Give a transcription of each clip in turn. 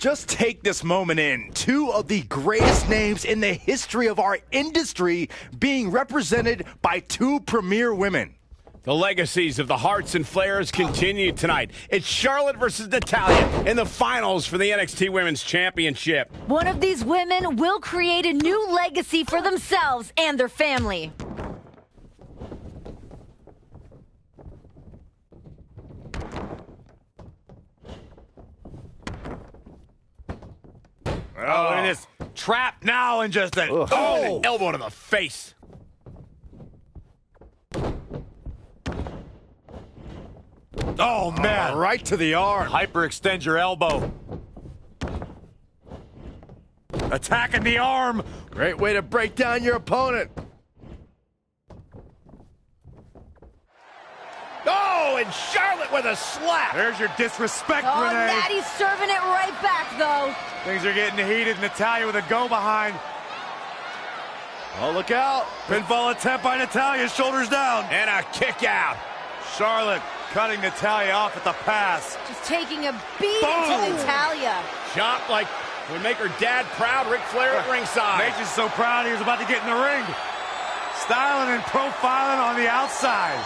Just take this moment in. Two of the greatest names in the history of our industry being represented by two premier women. The legacies of the Hearts and Flairs continue tonight. It's Charlotte versus Natalya in the finals for the NXT Women's Championship. One of these women will create a new legacy for themselves and their family. Oh, look at this. Trapped now and just an Elbow to the face. Oh, man. Right to the arm. Hyperextend your elbow. Attacking the arm. Great way to break down your opponent. Oh, and Charlotte with a slap. There's your disrespect, Oh, Renee. Natty's serving it right back, though. Things are getting heated. Natalya with a go behind. Oh, look out. Pinfall attempt by Natalya. Shoulders down. And a kick out. Charlotte cutting Natalya off at the pass. Just taking a beating to Natalya. Chop like would make her dad proud. Ric Flair at ringside. Nature's so proud he was about to get in the ring. Styling and profiling on the outside.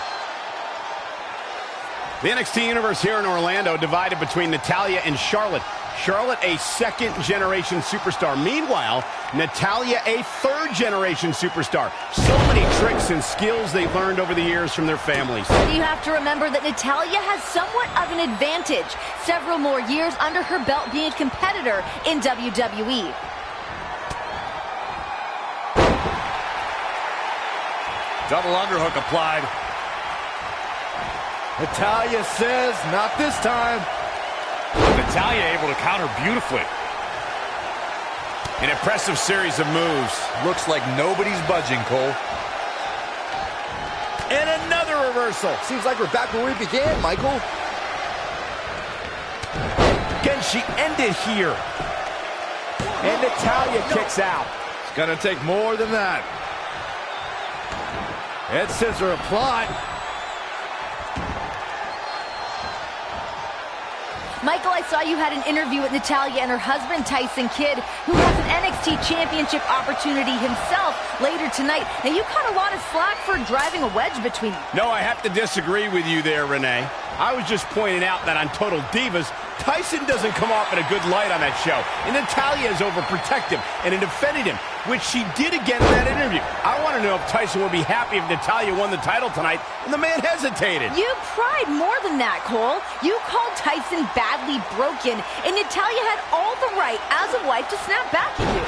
The NXT Universe here in Orlando divided between Natalya and Charlotte. Charlotte, a second-generation superstar. Meanwhile, Natalya, a third-generation superstar. So many tricks and skills they've learned over the years from their families. You have to remember that Natalya has somewhat of an advantage. Several more years under her belt being a competitor in WWE. Double underhook applied. Natalya says, not this time. Natalya able to counter beautifully. An impressive series of moves. Looks like nobody's budging, Cole. And another reversal. Seems like we're back where we began, Michael. Can she end it here? And Natalya kicks out. It's gonna take more than that. Head scissor applied. Michael, I saw you had an interview with Natalya and her husband, Tyson Kidd, who has an NXT Championship opportunity himself later tonight. Now, you caught a lot of slack for driving a wedge between them. No, I have to disagree with you there, Renee. I was just pointing out that on Total Divas, Tyson doesn't come off in a good light on that show. And Natalya is overprotective and defended him, which she did again in that interview. I want to know if Tyson would be happy if Natalya won the title tonight, and the man hesitated. You cried more than that, Cole. You called Tyson badly broken, and Natalya had all the right as a wife to snap back at you.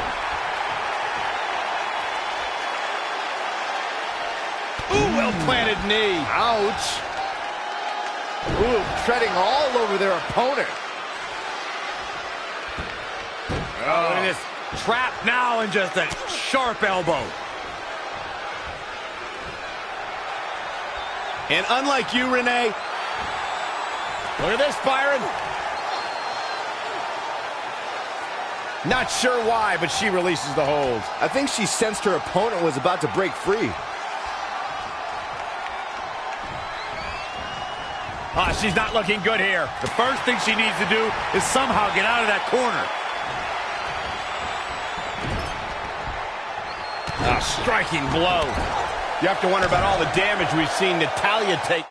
Ooh, well-planted knee. Ouch. Ooh, treading all over their opponent. Oh, look at this. Trapped now and just a sharp elbow. And unlike you, Renee, look at this, Byron. Not sure why, but she releases the hold. I think she sensed her opponent was about to break free. She's not looking good here. The first thing she needs to do is somehow get out of that corner. A striking blow. You have to wonder about all the damage we've seen Natalya take.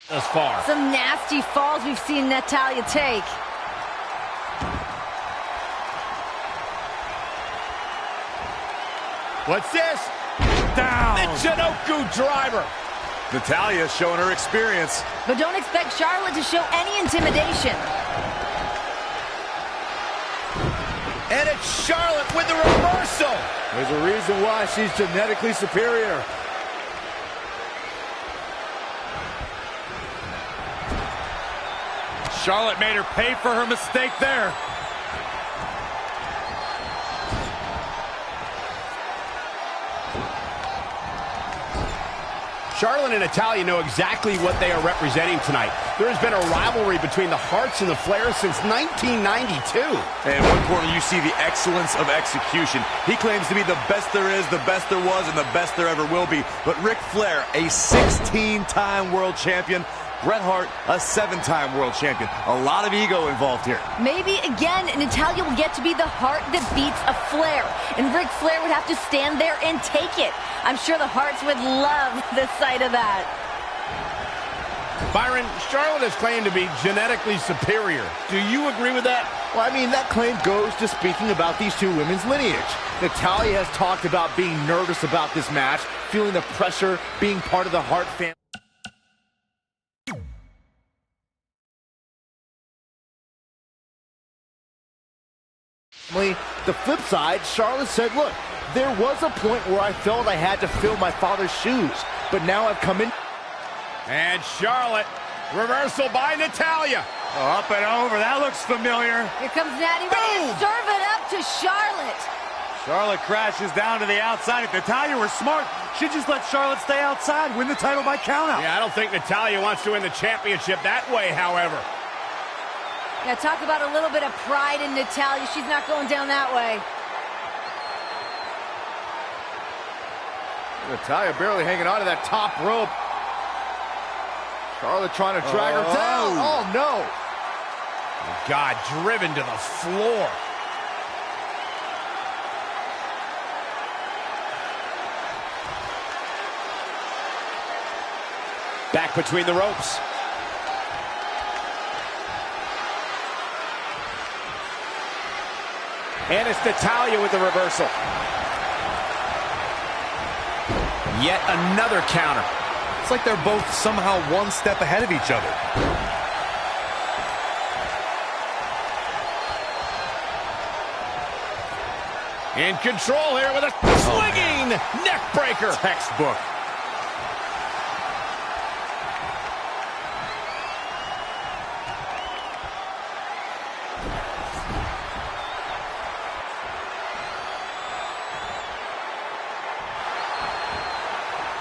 Thus far. Some nasty falls we've seen Natalya take. What's this? Down. The Chinoku driver. Natalya showing her experience. But don't expect Charlotte to show any intimidation. And it's Charlotte with the reversal. There's a reason why she's genetically superior. Charlotte made her pay for her mistake there. Charlotte and Natalya know exactly what they are representing tonight. There has been a rivalry between the Hearts and the Flairs since 1992. And in one corner, you see the excellence of execution. He claims to be the best there is, the best there was, and the best there ever will be. But Ric Flair, a 16-time world champion. Bret Hart, a 7-time world champion. A lot of ego involved here. Maybe, again, Natalya will get to be the Hart that beats a Flair. And Ric Flair would have to stand there and take it. I'm sure the Harts would love the sight of that. Byron, Charlotte has claimed to be genetically superior. Do you agree with that? Well, I mean, that claim goes to speaking about these two women's lineage. Natalya has talked about being nervous about this match, feeling the pressure, being part of the Hart family. The flip side, Charlotte said, look, there was a point where I felt I had to fill my father's shoes, but now I've come in. And Charlotte, reversal by Natalya. Up and over, that looks familiar. Here comes Natty ready to serve it up to Charlotte. Charlotte crashes down to the outside. If Natalya were smart, she'd just let Charlotte stay outside, win the title by countout. Yeah, I don't think Natalya wants to win the championship that way, however. Yeah, talk about a little bit of pride in Natalya. She's not going down that way. Natalya barely hanging on to that top rope. Charlotte trying to drag her down. Oh, no. God, driven to the floor. Back between the ropes. And it's Natalya with the reversal. Yet another counter. It's like they're both somehow one step ahead of each other. In control here with a swinging neck breaker. Textbook.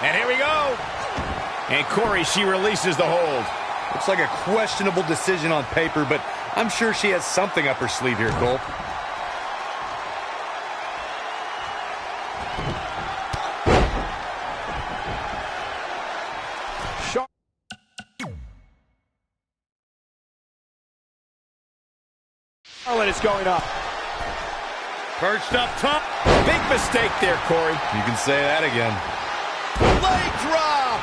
And here we go. And Corey, she releases the hold. Looks like a questionable decision on paper, but I'm sure she has something up her sleeve here, Cole. Charlotte is going up. Perched up top. Big mistake there, Corey. You can say that again. Leg drop.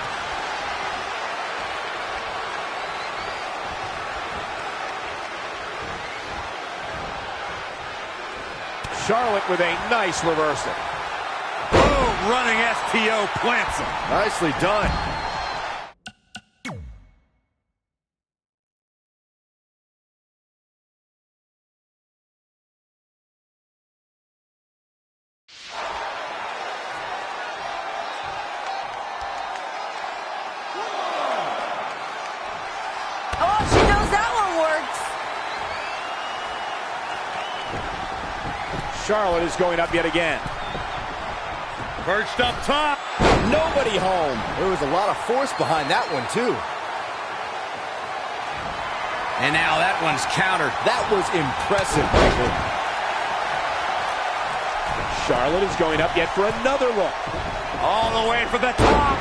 Charlotte with a nice reversal. Boom, running STO plants him. Nicely done. Oh, she knows that one works. Charlotte is going up yet again. Perched up top. Nobody home. There was a lot of force behind that one, too. And now that one's countered. That was impressive, Michael. Charlotte is going up yet for another look. All the way for the top.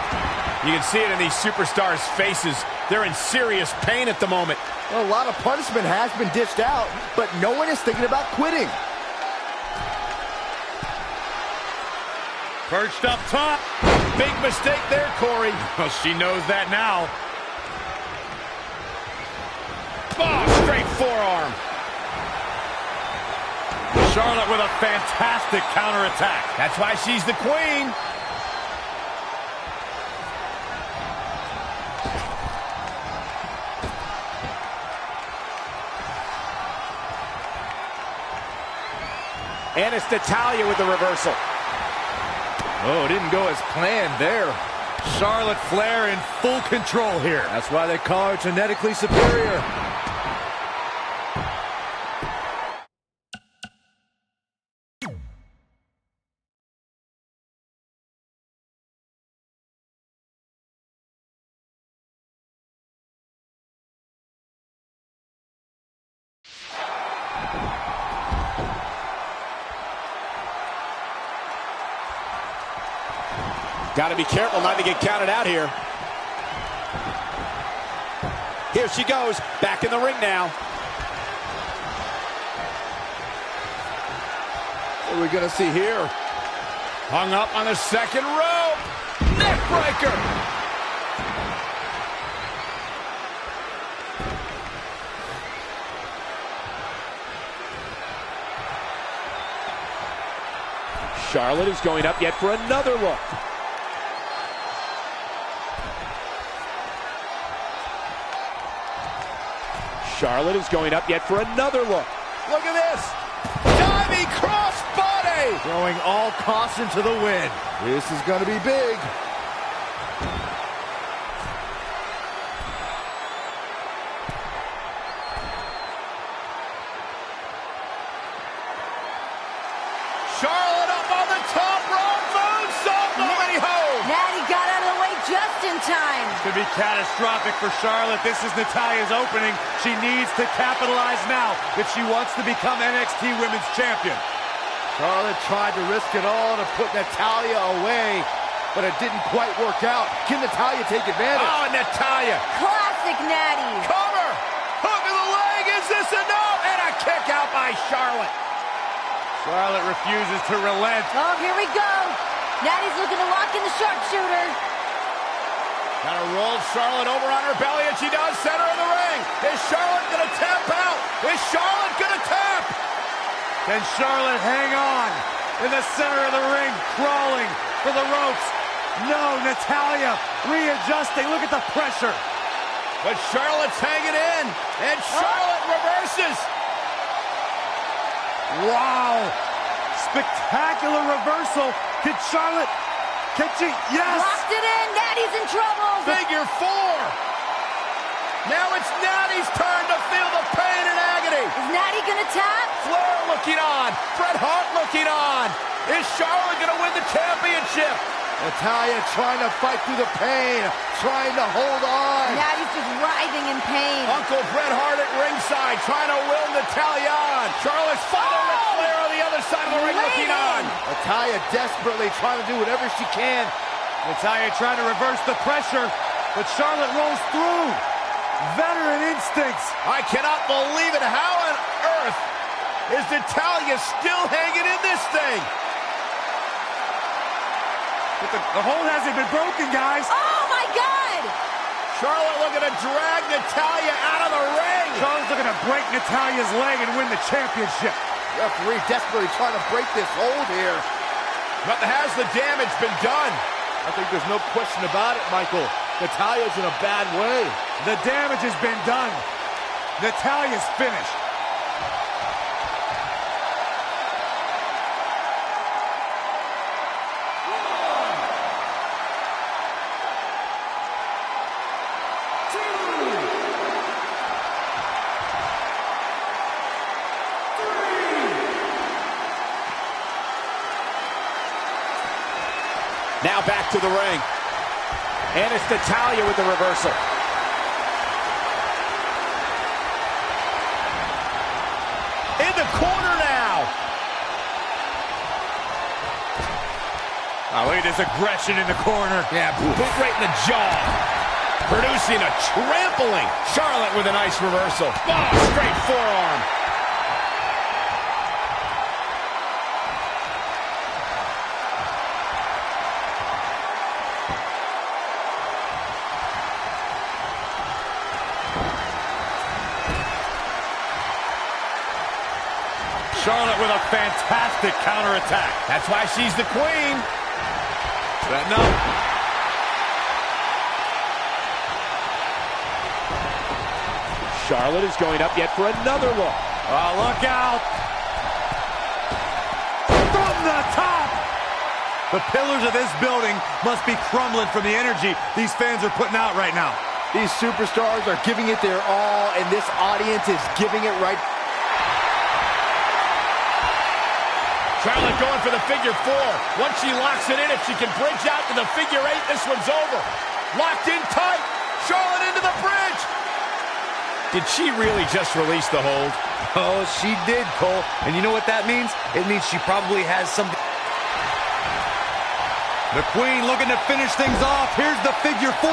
You can see it in these superstars' faces. They're in serious pain at the moment. Well, a lot of punishment has been dished out, but no one is thinking about quitting. Perched up top. Big mistake there, Corey. Well, she knows that now. Oh, straight forearm. Charlotte with a fantastic counterattack. That's why she's the queen. And it's Natalya with the reversal. Oh, it didn't go as planned there. Charlotte Flair in full control here. That's why they call her genetically superior. Got to be careful not to get counted out here. Here she goes, back in the ring now. What are we going to see here? Hung up on the second rope. Neckbreaker. Charlotte is going up yet for another look. Charlotte is going up yet for another look. Look at this. Diving crossbody. Throwing all caution to the wind. This is going to be big. Charlotte up on the top rope. Moonsault. Nobody home. Natty got out of the way just in time. Could be catastrophic for Charlotte. This is Natalya's opening. She needs to capitalize now if she wants to become NXT Women's Champion. Charlotte tried to risk it all to put Natalya away, but it didn't quite work out. Can Natalya take advantage? Oh, Natalya. Classic Natty. Cover. Hook of the leg. Is this enough? And a kick out by Charlotte. Charlotte refuses to relent. Oh, here we go. Natty's looking to lock in the sharpshooter. Gotta roll Charlotte over on her belly, and she does. Center of the ring. Is Charlotte gonna tap out? Is Charlotte gonna tap? Can Charlotte hang on in the center of the ring, crawling for the ropes? No, Natalya readjusting. Look at the pressure. But Charlotte's hanging in, and Charlotte reverses. Wow. Spectacular reversal. Can Charlotte, yes. Locked it in. Natty's in trouble. Figure four. Now it's Natty's turn to feel the pain and agony. Is Natty gonna tap? Flair looking on. Bret Hart looking on. Is Charlotte gonna win the championship? Natalya trying to fight through the pain, trying to hold on. Natty's just writhing in pain. Uncle Bret Hart at ringside trying to will Natalya on. Charlotte's father Ric Flair on the other side of the ring looking on. Natalya desperately trying to do whatever she can. Natalya trying to reverse the pressure, but Charlotte rolls through. Veteran instincts. I cannot believe it. How on earth is Natalya still hanging in this thing? But the hold hasn't been broken, guys. Oh, my God! Charlotte looking to drag Natalya out of the ring. Charlotte's looking to break Natalya's leg and win the championship. Referee desperately trying to break this hold here. But has the damage been done? I think there's no question about it, Michael. Natalya's in a bad way. The damage has been done. Natalya's finished. Now back to the ring. And it's Natalya with the reversal. In the corner now. Oh, look at this aggression in the corner. Yeah, boot right in the jaw. Producing a trampling. Charlotte with a nice reversal. Oh, straight forearm. Charlotte with a fantastic counterattack. That's why she's the queen. Setting up. Charlotte is going up yet for another look. Oh, look out. From the top. The pillars of this building must be crumbling from the energy these fans are putting out right now. These superstars are giving it their all, and this audience is giving it right. Charlotte going for the figure four. Once she locks it in, if she can bridge out to the figure eight, this one's over. Locked in tight. Charlotte into the bridge. Did she really just release the hold? Oh, she did, Cole. And you know what that means? It means she probably has something. The Queen looking to finish things off. Here's the figure 4.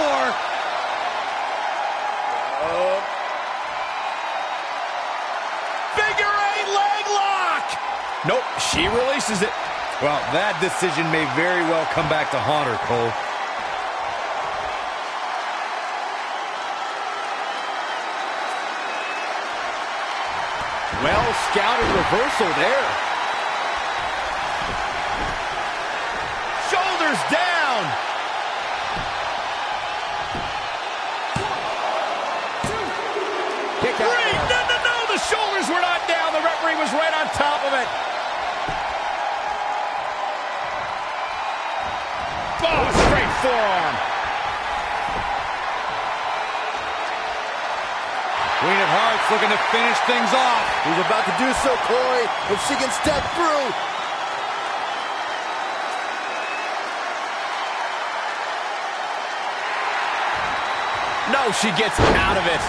Figure 8 leg lock. Nope, she releases it. Well, that decision may very well come back to haunt her, Cole. Well scouted reversal there. Shoulders down. 1, 2, 3. No, the shoulders were not down. The referee was right on top of it. Oh, straight forearm. Queen of Hearts looking to finish things off. He's about to do so, Corey, if she can step through. No, she gets out of it.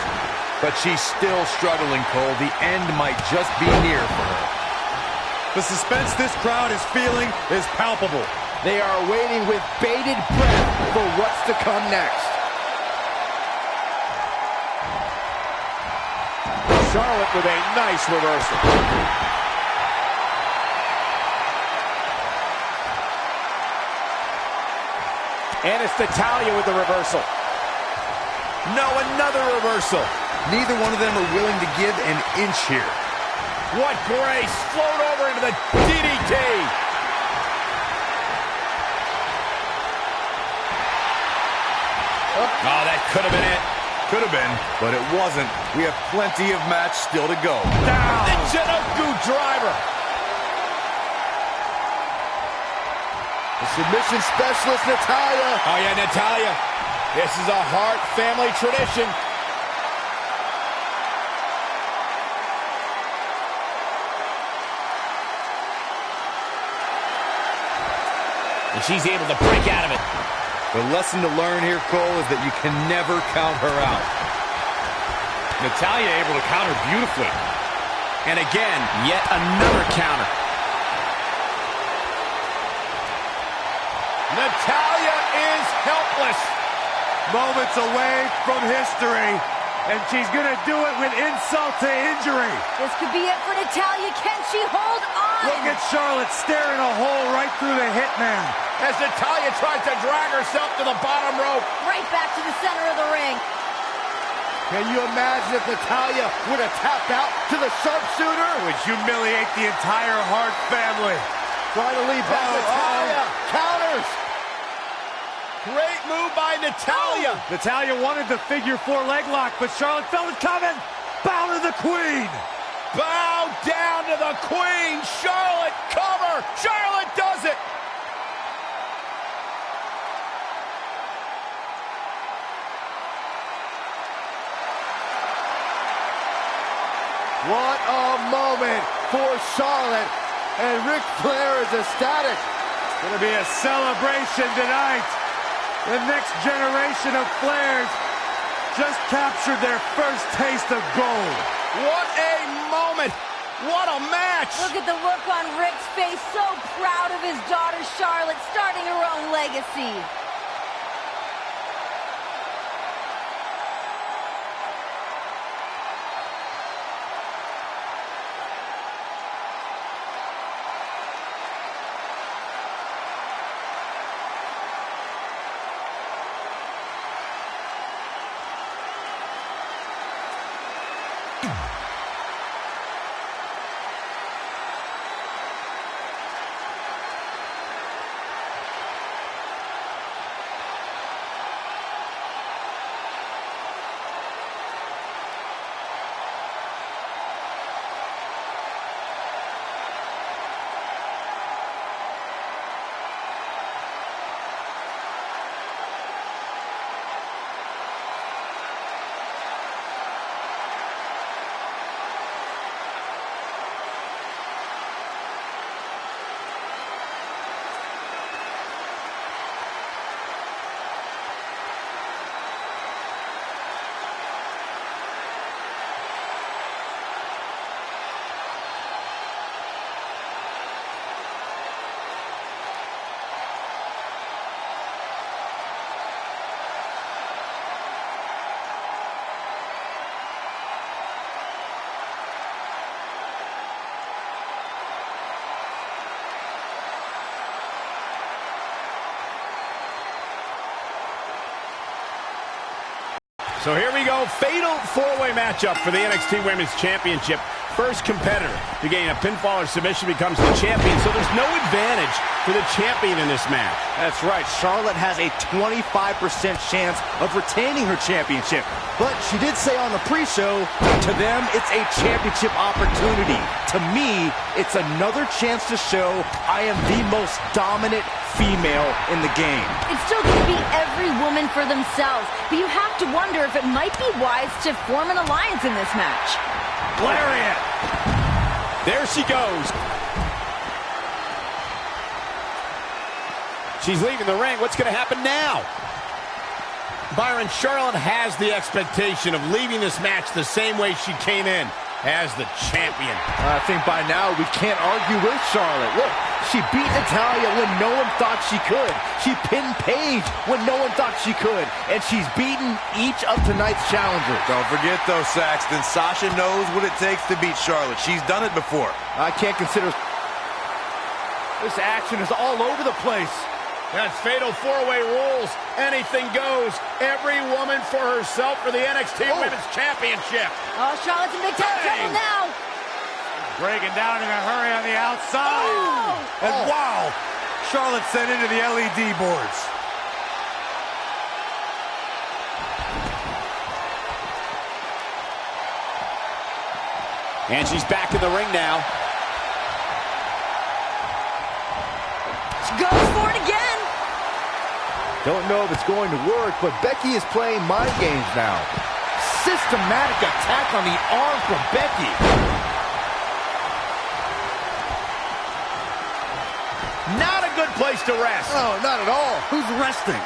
But she's still struggling, Cole. The end might just be near for her. The suspense this crowd is feeling is palpable. They are waiting with bated breath for what's to come next. Charlotte with a nice reversal. And it's Natalya with the reversal. No, another reversal. Neither one of them are willing to give an inch here. What grace. Float over into the DDT. Oh, that could have been it. Could have been, but it wasn't. We have plenty of match still to go. Down. The Jinoku driver. The submission specialist, Natalya. Oh, yeah, Natalya. This is a Hart family tradition. And she's able to break out of it. The lesson to learn here, Cole, is that you can never count her out. Natalya able to counter beautifully. And again, yet another counter. Natalya is helpless. Moments away from history, and she's going to do it with insult to injury. This could be it for Natalya. Can she hold on? Look at Charlotte staring a hole right through the hitman. As Natalya tries to drag herself to the bottom rope. Right back to the center of the ring. Can you imagine if Natalya would have tapped out to the sharpshooter? It would humiliate the entire Hart family. Trying to lead back Natalya. Counters. Great move by Natalya. Natalya wanted the figure 4 leg lock, but Charlotte felt it coming. Bow to the Queen. Bow down to the Queen. Charlotte, cover. Charlotte does it. What a moment for Charlotte. And Ric Flair is ecstatic. It's going to be a celebration tonight. The next generation of Flairs just captured their first taste of gold. What a moment. What a match. Look at the look on Ric's face. So proud of his daughter Charlotte starting her own legacy. So here we go, fatal four-way matchup for the NXT Women's Championship. First competitor to gain a pinfall or submission becomes the champion, so there's no advantage for the champion in this match. That's right. Charlotte has a 25% chance of retaining her championship. But she did say on the pre-show, to them, it's a championship opportunity. To me, it's another chance to show I am the most dominant female in the game. It's still going to be every woman for themselves, but you have to wonder if it might be wise to form an alliance in this match. Lariat! There she goes. She's leaving the ring. What's going to happen now? Byron, Charlotte has the expectation of leaving this match the same way she came in, as the champion. I think by now we can't argue with Charlotte. Look, she beat Natalya when no one thought she could. She pinned Paige when no one thought she could. And she's beaten each of tonight's challengers. Don't forget, though, Saxton, Sasha knows what it takes to beat Charlotte. She's done it before. I can't consider... This action is all over the place. That's fatal four-way rules. Anything goes. Every woman for herself for the NXT Women's Championship. Oh, Charlotte's in big time trouble now. Breaking down in a hurry on the outside. Oh! And wow, Charlotte sent into the LED boards. And she's back in the ring now. She goes for it again. Don't know if it's going to work, but Becky is playing mind games now. Systematic attack on the arm from Becky. Not a good place to rest. No, not at all. Who's resting?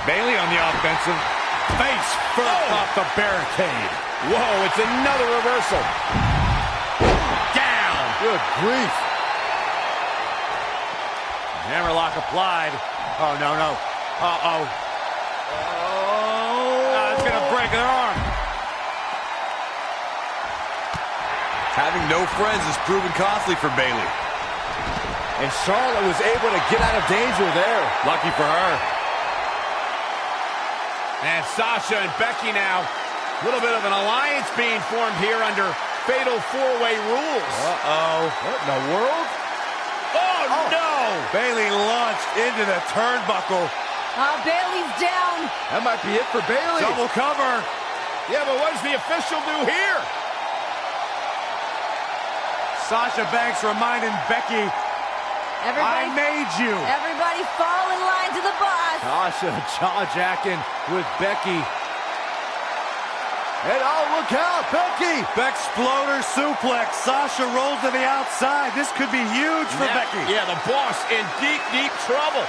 Bayley on the offensive. Face first off the barricade. Whoa, it's another reversal. Down. Good grief. Hammerlock applied. Oh, no, no. Uh-oh. Oh. It's going to break her arm. Having no friends is proven costly for Bayley. And Charlotte was able to get out of danger there. Lucky for her. And Sasha and Becky now. A little bit of an alliance being formed here under fatal four-way rules. Uh-oh. What in the world? Oh, no! Bayley launched into the turnbuckle. Oh, Bayley's down. That might be it for Bayley. Double cover. Yeah, but what does the official do here? Sasha Banks reminding Becky, I made you. Everybody fall in line to the boss. Sasha jaw-jacking with Becky. And oh, look out, Becky! Exploder suplex. Sasha rolls to the outside. This could be huge for Becky. Yeah, the boss in deep, deep trouble.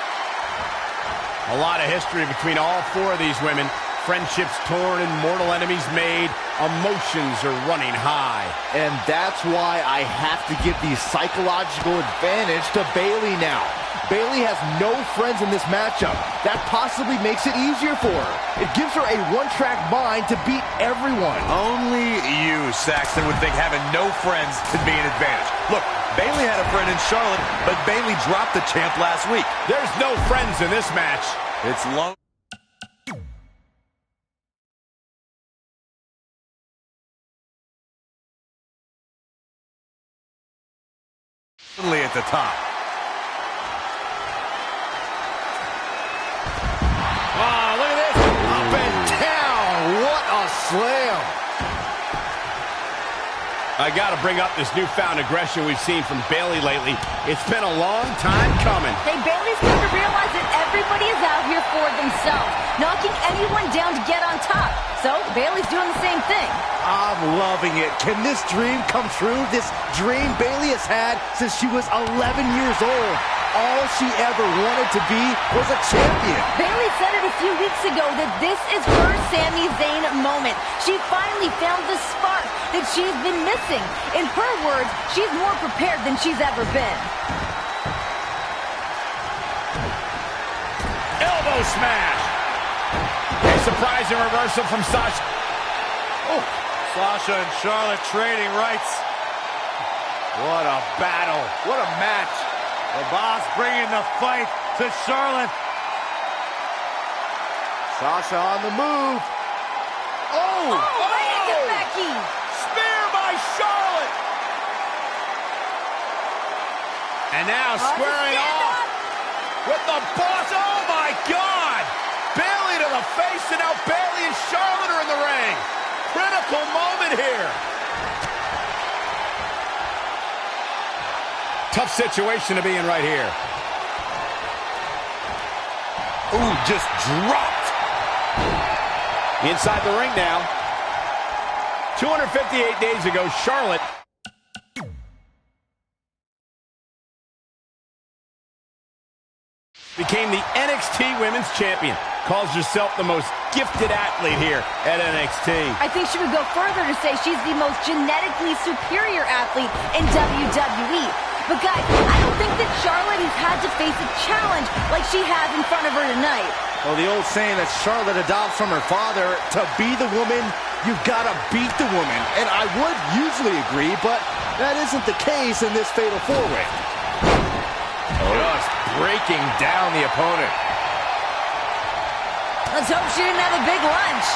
A lot of history between all four of these women. Friendships torn and mortal enemies made. Emotions are running high. And that's why I have to give the psychological advantage to Bayley now. Bayley has no friends in this matchup. That possibly makes it easier for her. It gives her a one-track mind to beat everyone. Only you, Saxton, would think having no friends could be an advantage. Look, Bayley had a friend in Charlotte, but Bayley dropped the champ last week. There's no friends in this match. It's long. At the top. Oh, look at this. Up and down. What a slam. I got to bring up this newfound aggression we've seen from Bayley lately. It's been a long time coming. Hey, Bayley's come to realize that everybody is out here for themselves, knocking anyone down to get on top. So, Bayley's doing the same thing. I'm loving it. Can this dream come true? This dream Bayley has had since she was 11 years old. All she ever wanted to be was a champion. Bayley said it a few weeks ago that this is her Sami Zayn moment. She finally found the spark that she's been missing. In her words, she's more prepared than she's ever been. Elbow smash. A surprising reversal from Sasha. Oh, Sasha and Charlotte trading rights. What a battle. What a match. The boss bringing the fight to Charlotte. Sasha on the move. Oh, right into Becky. Spear by Charlotte. And now squaring off with the boss. Oh, my God. Bayley to the face, and now Bayley and Charlotte are in the ring. Critical moment here. Tough situation to be in right here. Ooh, just dropped. Inside the ring now. 258 days ago, Charlotte became the NXT Women's Champion. Calls herself the most gifted athlete here at NXT. I think she would go further to say she's the most genetically superior athlete in WWE. But guys, I don't think that Charlotte has had to face a challenge like she has in front of her tonight. Well, the old saying that Charlotte adopts from her father, to be the woman, you've got to beat the woman. And I would usually agree, but that isn't the case in this fatal four-way. Just breaking down the opponent. Let's hope she didn't have a big lunch.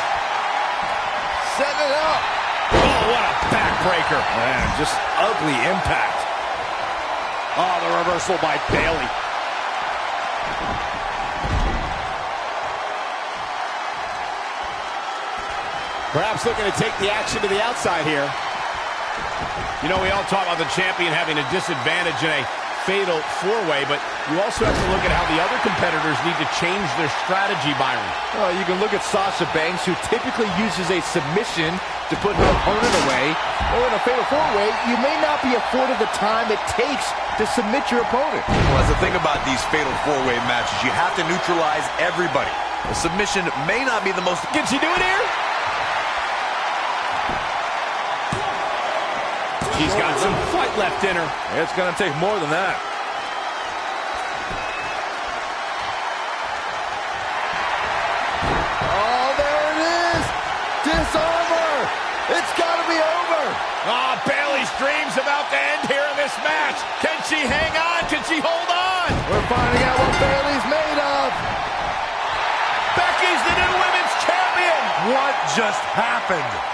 Setting it up. Oh, what a backbreaker. Man, just ugly impact. Oh, the reversal by Bayley. Perhaps looking to take the action to the outside here. You know, we all talk about the champion having a disadvantage in a fatal four-way, but you also have to look at how the other competitors need to change their strategy, Byron. Well, you can look at Sasha Banks, who typically uses a submission to put her opponent away. Or in a fatal four-way, you may not be afforded the time it takes to submit your opponent. Well, that's the thing about these fatal four-way matches. You have to neutralize everybody. A submission may not be the most... Can she do it here? She's got some fight left in her. It's going to take more than that. Oh, there it is. Disarm her. It's got to be over. Ah, Bayley's dreams about to end here in this match. Can she hang on? Can she hold on? We're finding out what Bayley's made of. Becky's the new women's champion. What just happened?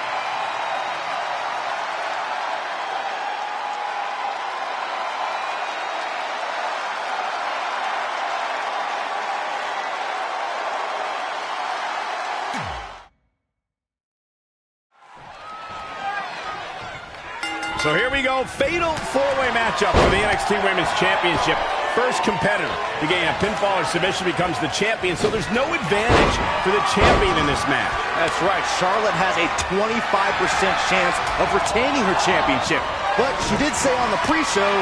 So here we go, fatal four-way matchup for the NXT Women's Championship. First competitor to gain a pinfall or submission becomes the champion, so there's no advantage for the champion in this match. That's right. Charlotte has a 25% chance of retaining her championship. But she did say on the pre-show,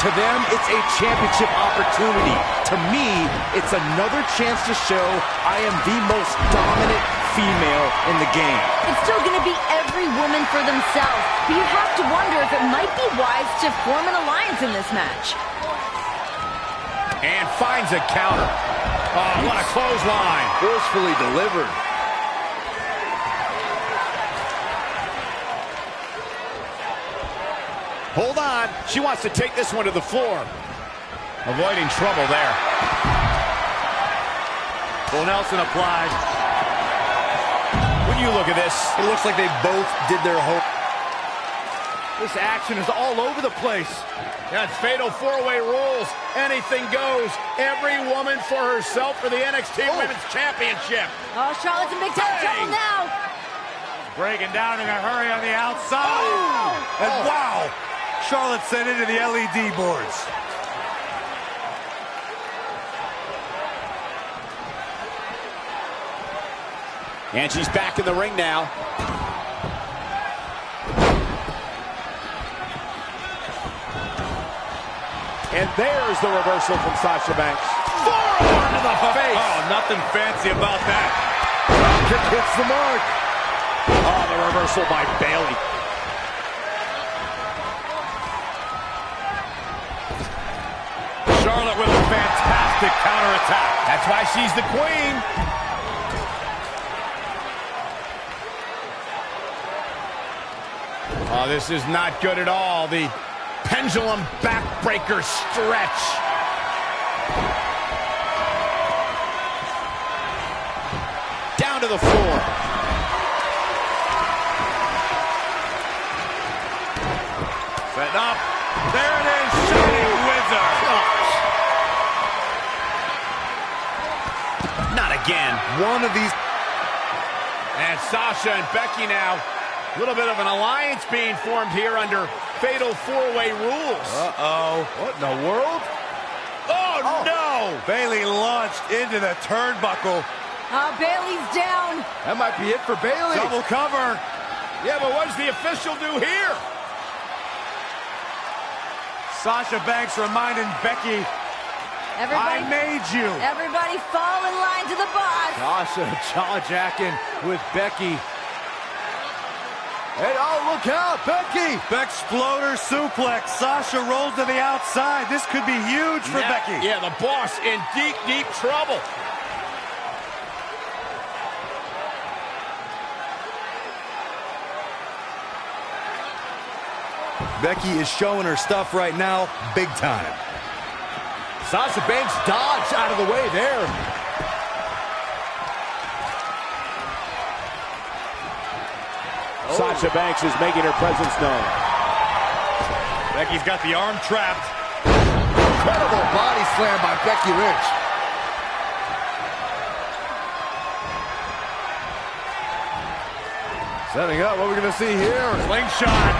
to them, it's a championship opportunity. To me, it's another chance to show I am the most dominant female in the game. It's still going to be every woman for themselves, but you have to wonder if it might be wise to form an alliance in this match. And finds a counter. Oh, what a clothesline. Forcefully delivered. Hold on. She wants to take this one to the floor. Avoiding trouble there. Full Nelson applied. When you look at this, It looks like they both did their hope. This action is all over the place. that's fatal four-way rules. Anything goes. Every woman for herself for the NXT Women's Championship. Oh, Charlotte's in big time trouble now. Breaking down in a hurry on the outside. And wow! Charlotte sent into the LED boards. And she's back in the ring now. And there's the reversal from Sasha Banks. Forearm to the face. Oh, nothing fancy about that. Kick hits the mark. Oh, the reversal by Bayley. Charlotte with a fantastic counterattack. That's why she's the queen. Oh, this is not good at all. The pendulum backbreaker stretch. Down to the floor. Setting up. There it is, Shining Wizard. Not again. One of these. And Sasha and Becky now. A little bit of an alliance being formed here under fatal four-way rules. Uh-oh. What in the world? Oh, no! Bayley launched into the turnbuckle. Bayley's down. That might be it for Bayley. Double cover. Yeah, but what does the official do here? Sasha Banks reminding Becky, Everybody, I made you. everybody fall in line to the boss. Sasha jaw-jacking with Becky. And oh, look out, Becky! Exploder suplex. Sasha rolls to the outside. This could be huge for Becky. Yeah, the boss in deep, deep trouble. Becky is showing her stuff right now, big time. Sasha Banks dodged out of the way there. Sasha Banks is making her presence known. Becky's got the arm trapped. Incredible body slam by Becky Lynch. Setting up, what are we going to see here? Slingshot.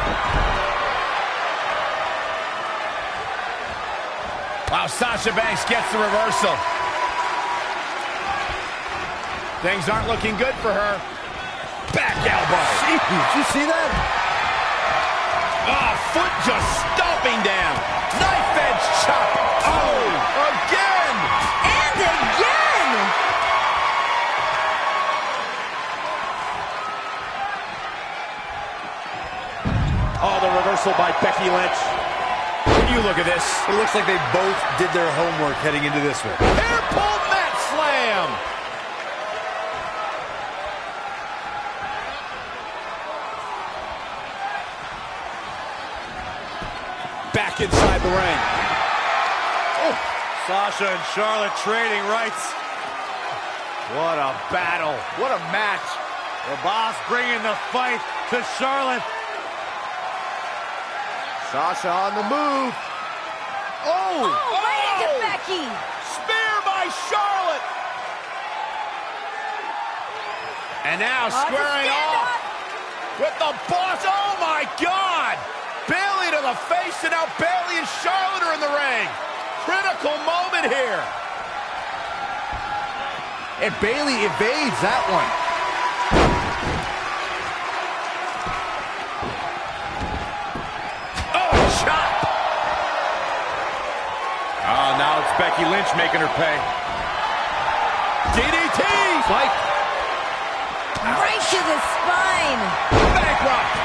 Wow, Sasha Banks gets the reversal. Things aren't looking good for her. Back elbow. Did you see that? Oh, foot just stomping down. Knife edge chop. Oh, again. And again. Oh, the reversal by Becky Lynch. When you look at this. It looks like they both did their homework heading into this one. Hair pull mat slam. Back inside the ring. Oh, Sasha and Charlotte trading rights. What a battle. What a match. The boss bringing the fight to Charlotte. Sasha on the move. Oh! Right into Becky. Spear by Charlotte. And now squaring off with the boss. Oh, my God. Bayley to the face, and now Bayley and Charlotte are in the ring. Critical moment here. And Bayley evades that one. Oh, chop. Oh, now it's Becky Lynch making her pay. DDT. Fight. Right to the spine. Bankrupt.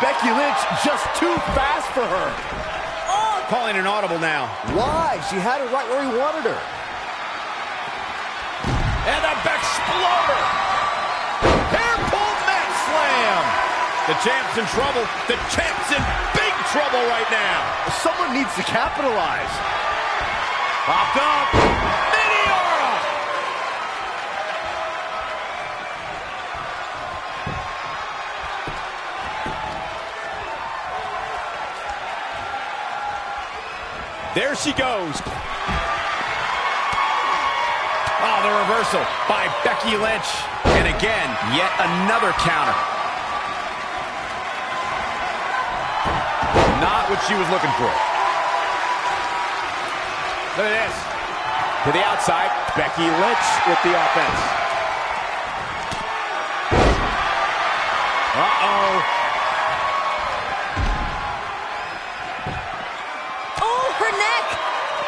Becky Lynch just too fast for her. Oh, Calling an audible now. Why? She had it right where he wanted her. And a Exploder. Hair pull mat slam. The champ's in trouble. The champ's in big trouble right now. Someone needs to capitalize. Popped up. Meteora. There she goes. Oh, the reversal by Becky Lynch. And again, yet another counter. Not what she was looking for. Look at this. To the outside, Becky Lynch with the offense. Uh-oh. oh, her neck.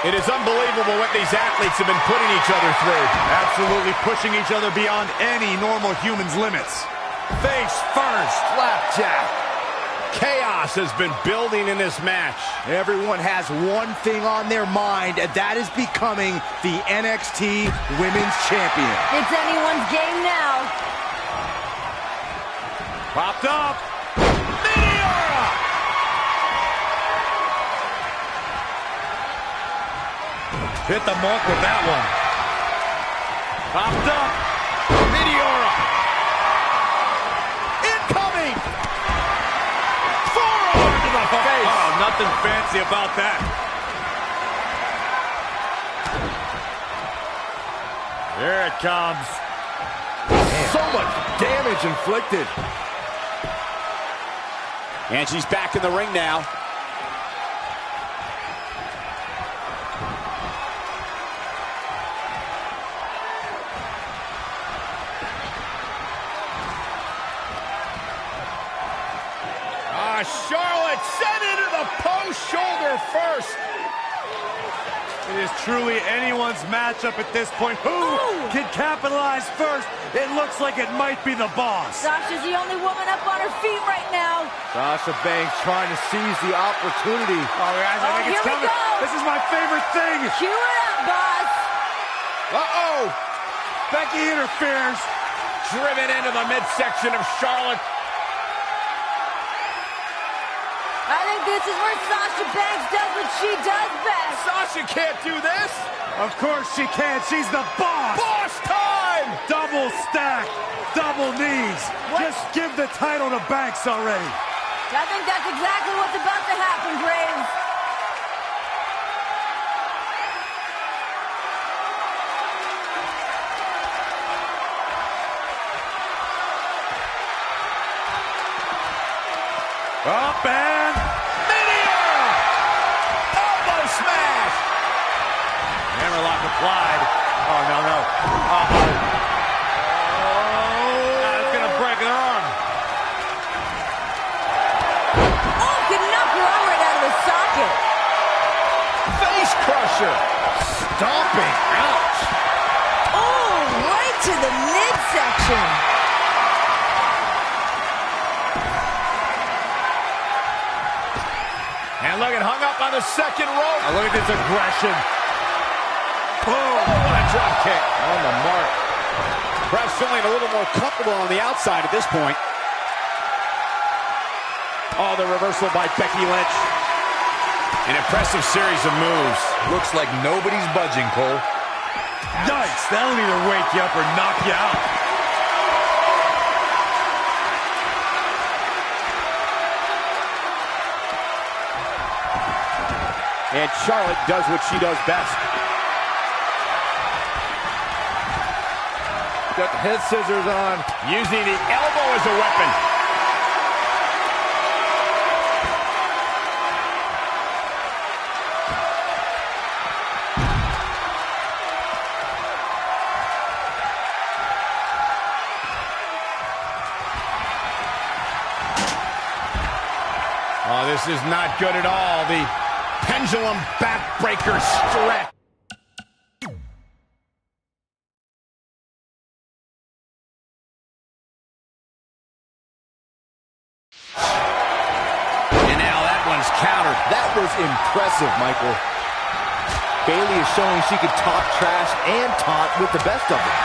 It is unbelievable what these athletes have been putting each other through. Absolutely pushing each other beyond any normal human's limits. Face first. Flapjack. Chaos has been building in this match. Everyone has one thing on their mind, and that is becoming the NXT Women's Champion. It's anyone's game now. Popped up. Meteora! Hit the mark with that one. Popped up. Nothing fancy about that. Here it comes. So much damage inflicted. And she's back in the ring now. Charlotte sent into the post shoulder first. It is truly anyone's matchup at this point. Who can capitalize first? It looks like it might be the boss. Sasha's the only woman up on her feet right now. Sasha Banks trying to seize the opportunity. Oh, guys, I think it's here we coming. go. This is my favorite thing. Cue it up, boss. Uh-oh. Becky interferes. Driven into the midsection of Charlotte. I think this is where Sasha Banks does what she does best. Sasha can't do this. Of course she can. She's the boss. Boss time. Double stack. Double knees. What? Just give the title to Banks already. I think that's exactly what's about to happen, Graves. Up and Meteor! Elbow smash! hammerlock applied. Oh, no, no. Uh-oh. It's going to break an arm. Oh, can knock her arm right out of the socket. Face crusher! Stomping! Ouch! Oh, right to the midsection. And look, it hung up on the second rope. Now look at this aggression. Oh, what a drop kick. On the mark. Perhaps feeling a little more comfortable on the outside at this point. Oh, the reversal by Becky Lynch. An impressive series of moves. Looks like nobody's budging, Cole. Yikes, that'll either wake you up or knock you out. And Charlotte does what she does best. Got the head scissors on. Using the elbow as a weapon. Oh, this is not good at all. The pendulum backbreaker stretch. And now that one's countered. That was impressive, Michael. Bayley is showing she can talk trash and taunt with the best of them.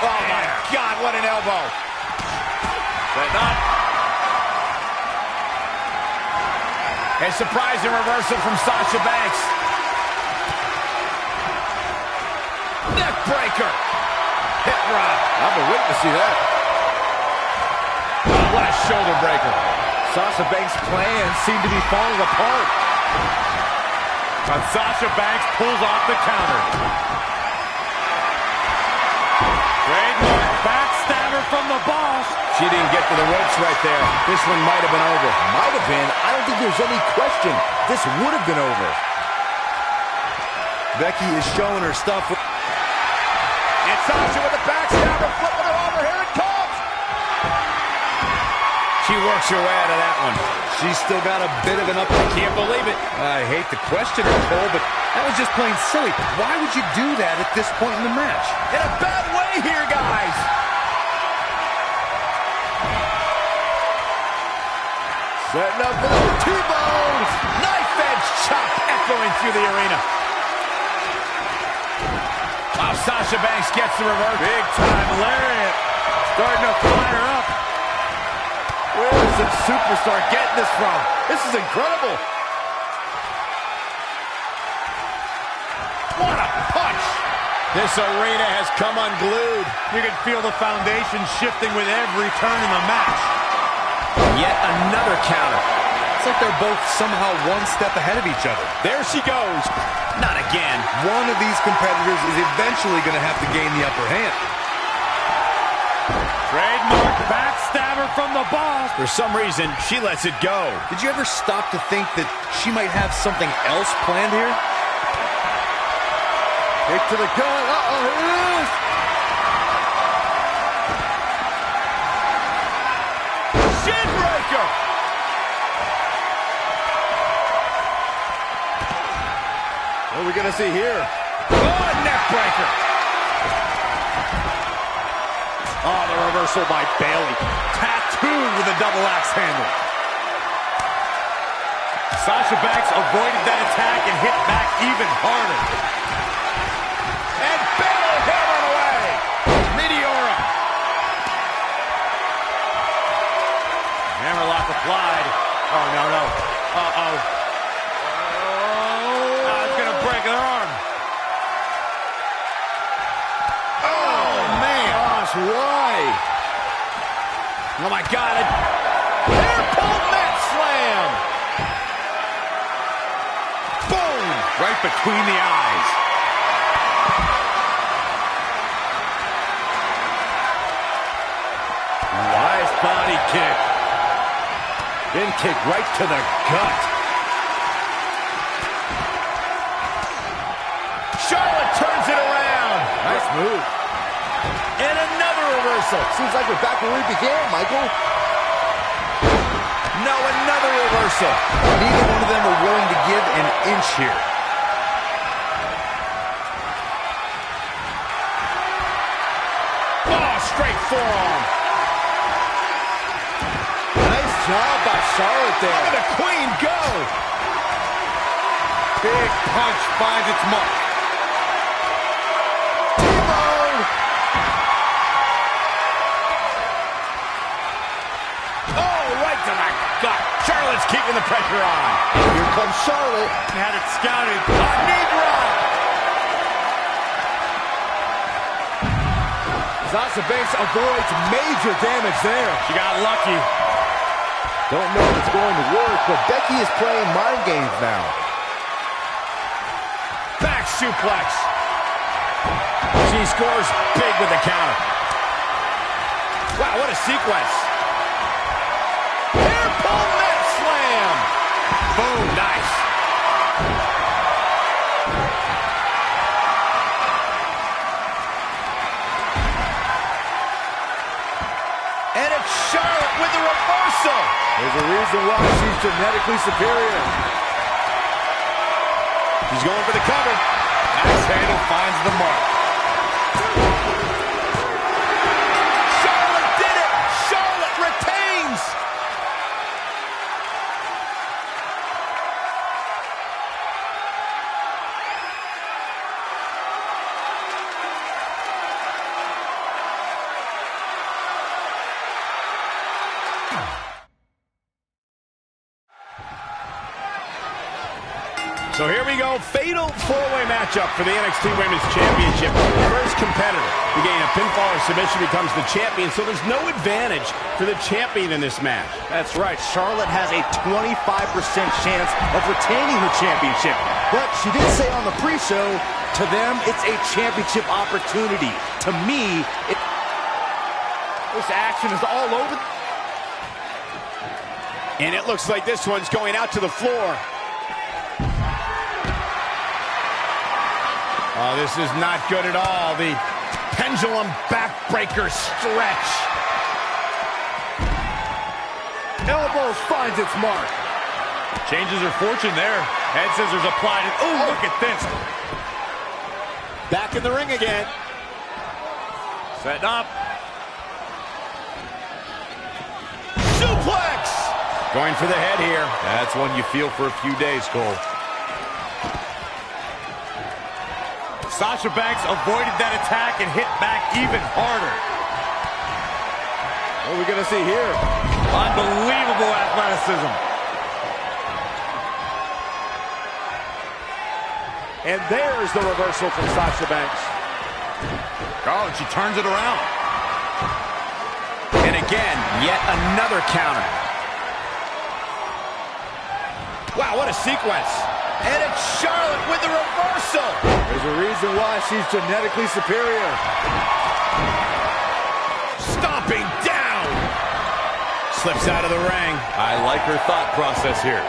Oh, my God, what an elbow. But not. A surprising reversal from Sasha Banks. Neck breaker. Hip drop. I've been waiting to see that. Oh, what a shoulder breaker. Sasha Banks' plans seem to be falling apart. But Sasha Banks pulls off the counter. Trademark backstabber from the boss. She didn't get to the ropes right there. This one might have been over. Might have been. I don't think there's any question. This would have been over. Becky is showing her stuff. And Sasha with the backstabber, flipping her over. Here it comes. She works her way out of that one. She's still got a bit of an up. Can't believe it. I hate to question her, Cole, but that was just plain silly. Why would you do that at this point in the match? In a bad way here, guys. Setting up for the T-bones. Knife edge chop echoing through the arena. Wow, Sasha Banks gets the reverse. Big time lariat. Starting to fire up. Where is this superstar getting this from? This is incredible. What a punch. This arena has come unglued. You can feel the foundation shifting with every turn in the match. Yet another counter. like they're both somehow one step ahead of each other. There she goes. Not again. One of these competitors is eventually going to have to gain the upper hand. Trademark backstabber from the boss. For some reason, she lets it go. Did you ever stop to think that she might have something else planned here? Kick to the gut. Uh-oh, here it is. Shin breaker. What are we going to see here? Oh, neck breaker. Oh, the reversal by Bayley. Tattooed with a double axe handle. Sasha Banks avoided that attack and hit back even harder. And Bayley hammered away. Meteora. Hammerlock applied. Oh, no, no. Uh-oh. It's going to break her arm. Oh, man. Gosh, why? Oh, my God. Hair pull mat slam. Boom. Right between the eyes. Nice body kick. Then kick right to the gut. Charlotte turns it around. Nice move. And another reversal. Seems like we're back where we began, Michael. No, another reversal. Neither one of them are willing to give an inch here. Oh, straight forearm. Nice job by Charlotte there. Look at the queen go. Big punch finds its mark. Oh, right to the gut. Charlotte's keeping the pressure on. Here comes Charlotte. Had it scouted. A knee drop. Sasha Banks avoids major damage there. She got lucky. Don't know if it's going to work, but Becky is playing mind games now. Back suplex. She scores big with the counter. Wow, what a sequence. Hair pull mat slam. Boom, nice. And it's Charlotte with the reversal. There's a reason why she's genetically superior. She's going for the cover. Axe handle finds the mark. Charlotte did it. Charlotte retains. So here we go, fatal four-way matchup for the NXT Women's Championship. First competitor to gain a pinfall or submission becomes the champion, so there's no advantage for the champion in this match. That's right. Charlotte has a 25% chance of retaining her championship. But she did say on the pre-show, to them, it's a championship opportunity. To me, this action is all over. And it looks like this one's going out to the floor. Oh, this is not good at all. The pendulum backbreaker stretch. Elbow finds its mark. Changes her fortune there. Head scissors applied. And, ooh, look at this. Back in the ring again. Setting up. Suplex! Going for the head here. That's one you feel for a few days, Cole. Sasha Banks avoided that attack and hit back even harder. What are we going to see here? Unbelievable athleticism. And there's the reversal from Sasha Banks. Oh, and she turns it around. And again, yet another counter. Wow, what a sequence. And it's Charlotte with the reversal. There's a reason why she's genetically superior. Stomping down. Slips out of the ring. I like her thought process here.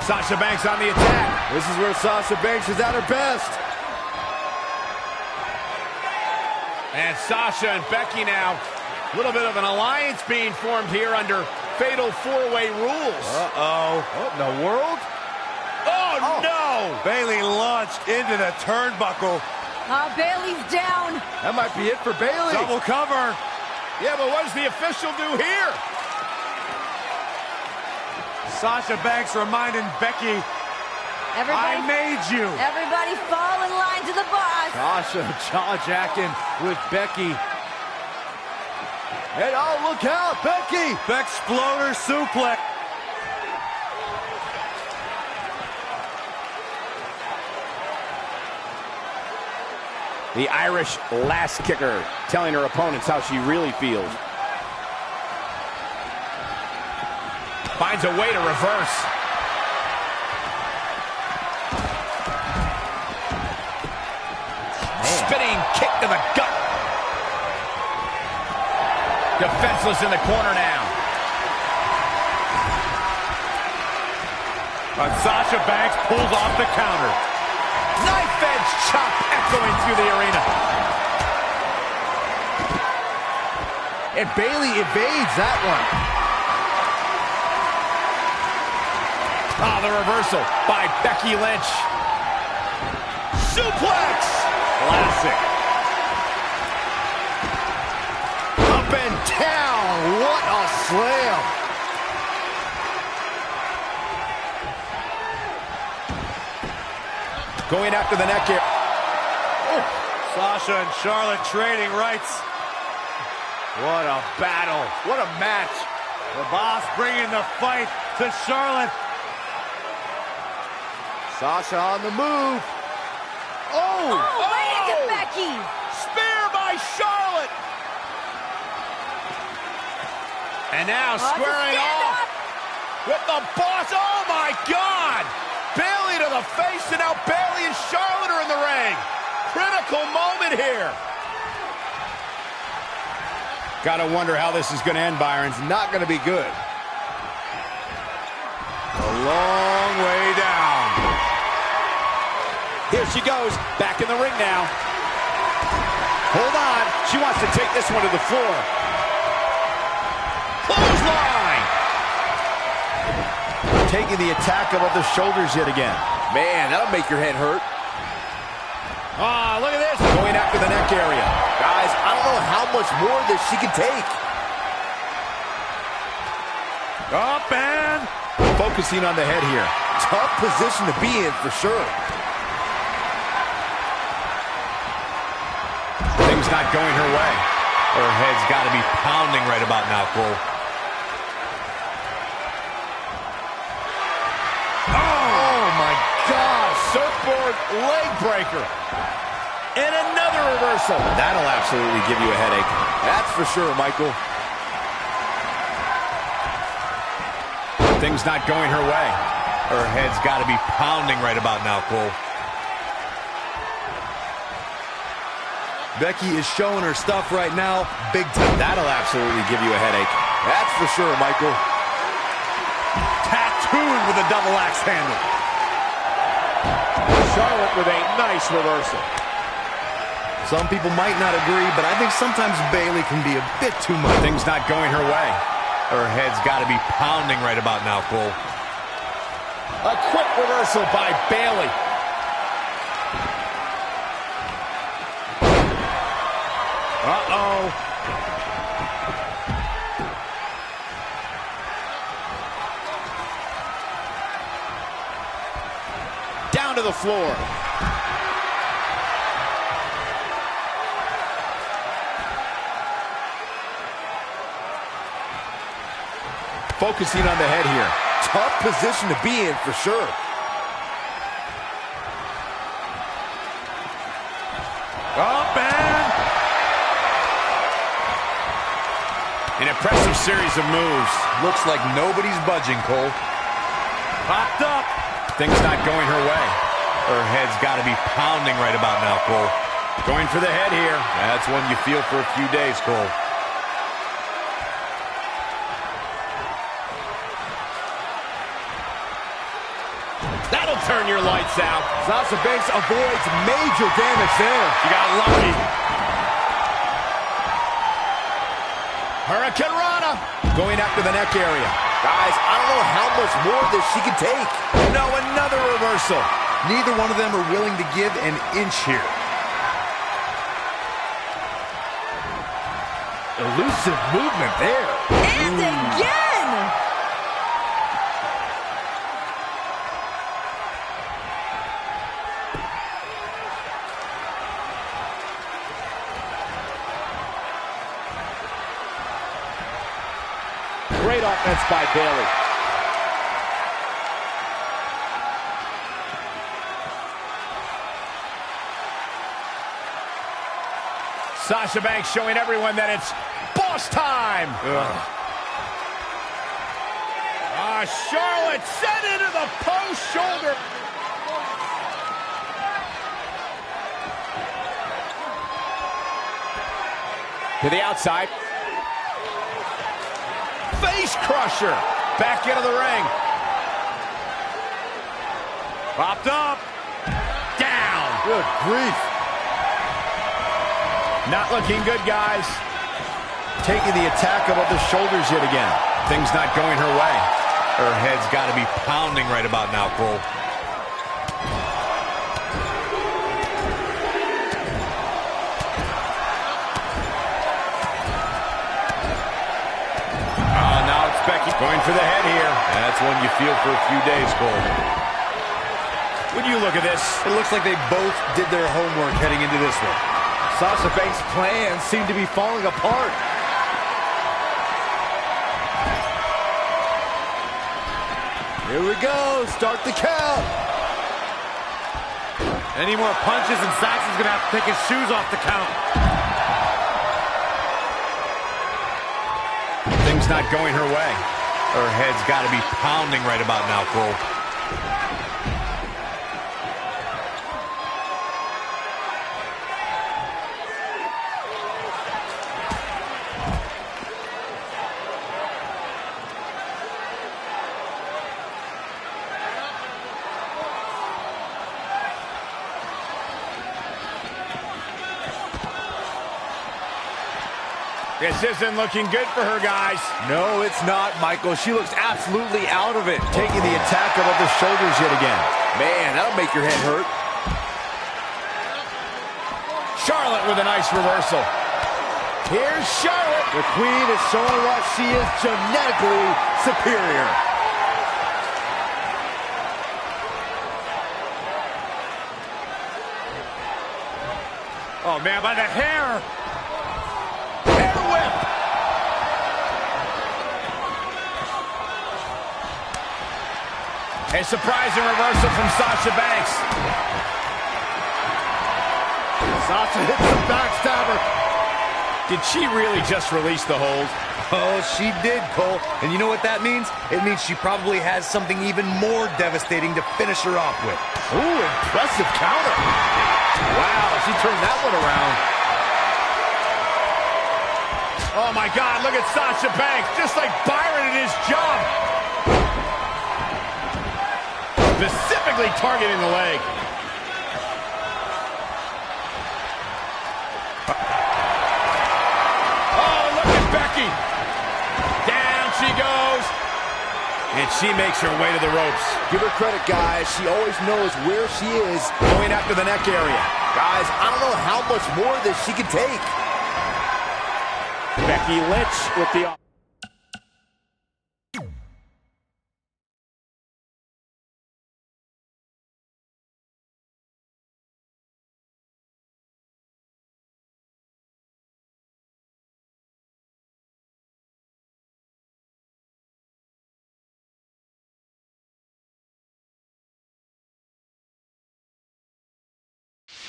Sasha Banks on the attack. This is where Sasha Banks is at her best. And Sasha and Becky now. A little bit of an alliance being formed here under fatal four-way rules. Uh-oh. What in the world? Oh, no! Bayley launched into the turnbuckle. Bayley's down. That might be it for Bayley. Double cover. Yeah, but what does the official do here? Sasha Banks reminding Becky, I made you. Everybody fall in line to the boss. Sasha jaw-jacking with Becky. And oh, look out, Becky! Exploder suplex. The Irish last kicker telling her opponents how she really feels. Finds a way to reverse. Spinning kick to the gut. Defenseless in the corner now. Sasha Banks pulls off the counter. Knife edge chop echoing through the arena. And Bayley evades that one. Oh, the reversal by Becky Lynch. Suplex! Classic. Up and down. What a slam. Going after the neck here. Oh. Sasha and Charlotte trading rights. What a battle. What a match. The boss bringing the fight to Charlotte. Sasha on the move. Oh! Right into Becky. Spear by Charlotte. And now squaring off with the boss. Oh, my God. Bayley to the face, and now Bayley and Charlotte are in the ring. Critical moment here. Gotta wonder how this is gonna end, Byron. It's not going to be good. A long way down. Here she goes, back in the ring now. Hold on, she wants to take this one to the floor. Clothesline! Taking the attack above the shoulders yet again. Man, that'll make your head hurt. Ah, look at this. Going after the neck area. Guys, I don't know how much more of this she can take. Up and Focusing on the head here. Tough position to be in for sure. Things not going her way. her head's got to be pounding right about now, Cole. Oh my gosh. Surfboard leg breaker. And another reversal. That'll absolutely give you a headache. That's for sure, Michael. Things not going her way. Her head's got to be pounding right about now, Cole. Becky is showing her stuff right now, big time. That'll absolutely give you a headache. That's for sure, Michael. Tattooed with a double axe handle. Charlotte with a nice reversal. Some people might not agree, but I think sometimes Bayley can be a bit too much. Things not going her way. Her head's got to be pounding right about now, Cole. A quick reversal by Bayley. Uh-oh. Down to the floor. Focusing on the head here. Tough position to be in for sure. Up and... In a impressive series of moves. Looks like nobody's budging, Cole. Popped up. Things not going her way. Her head's got to be pounding right about now, Cole. Going for the head here. That's one you feel for a few days, Cole. That'll turn your lights out. Sasha Banks avoids major damage there. She got lucky. Hurricane Rana. Going after the neck area. Guys, I don't know how much more of this she can take. No, another reversal. Neither one of them are willing to give an inch here. Elusive movement there. And again! Great offense by Bayley. Sasha Banks showing everyone that it's boss time. Charlotte sent into the post shoulder. To the outside. Face crusher. Back into the ring. Popped up. Down. Good grief. Not looking good, guys. Taking the attack above the shoulders yet again. Things not going her way. Her head's got to be pounding right about now, Cole. Becky going for the head here. That's one you feel for a few days, Cole. When you look at this, It looks like they both did their homework heading into this one. Sasha Banks' plans seem to be falling apart. Here we go. Start the count. Any more punches and Saxon's going to have to take his shoes off the count. things not going her way. Her head's got to be pounding right about now, Cole. This isn't looking good for her, guys. No, it's not, Michael. She looks absolutely out of it. Taking the attack above the shoulders yet again. Man, that'll make your head hurt. Charlotte with a nice reversal. Here's Charlotte. The Queen is showing what she is genetically superior. Oh, man, by the hair. Whip. A surprising reversal from Sasha Banks. Sasha hits the backstabber. Did she really just release the hold? Oh, she did, Cole. And you know what that means? It means she probably has something even more devastating to finish her off with. Ooh, impressive counter. Wow, she turned that one around. Oh, my God, look at Sasha Banks, just like Byron in his job. Specifically targeting the leg. Oh, look at Becky. Down she goes. And she makes her way to the ropes. Give her credit, guys. She always knows where she is. Going after the neck area. Guys, I don't know how much more of this she can take. Becky Lynch with the...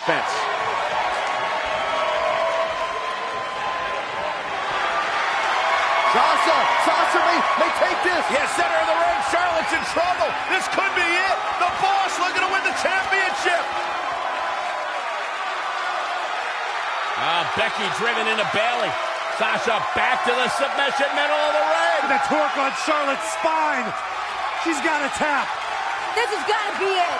fence. Sasha may take this. Yeah, center of the ring. Charlotte's in trouble. This could be it. The Boss looking to win the championship. Becky driven into Bayley. Sasha back to the submission, middle of the ring. The torque on Charlotte's spine. She's got to tap. This has got to be it.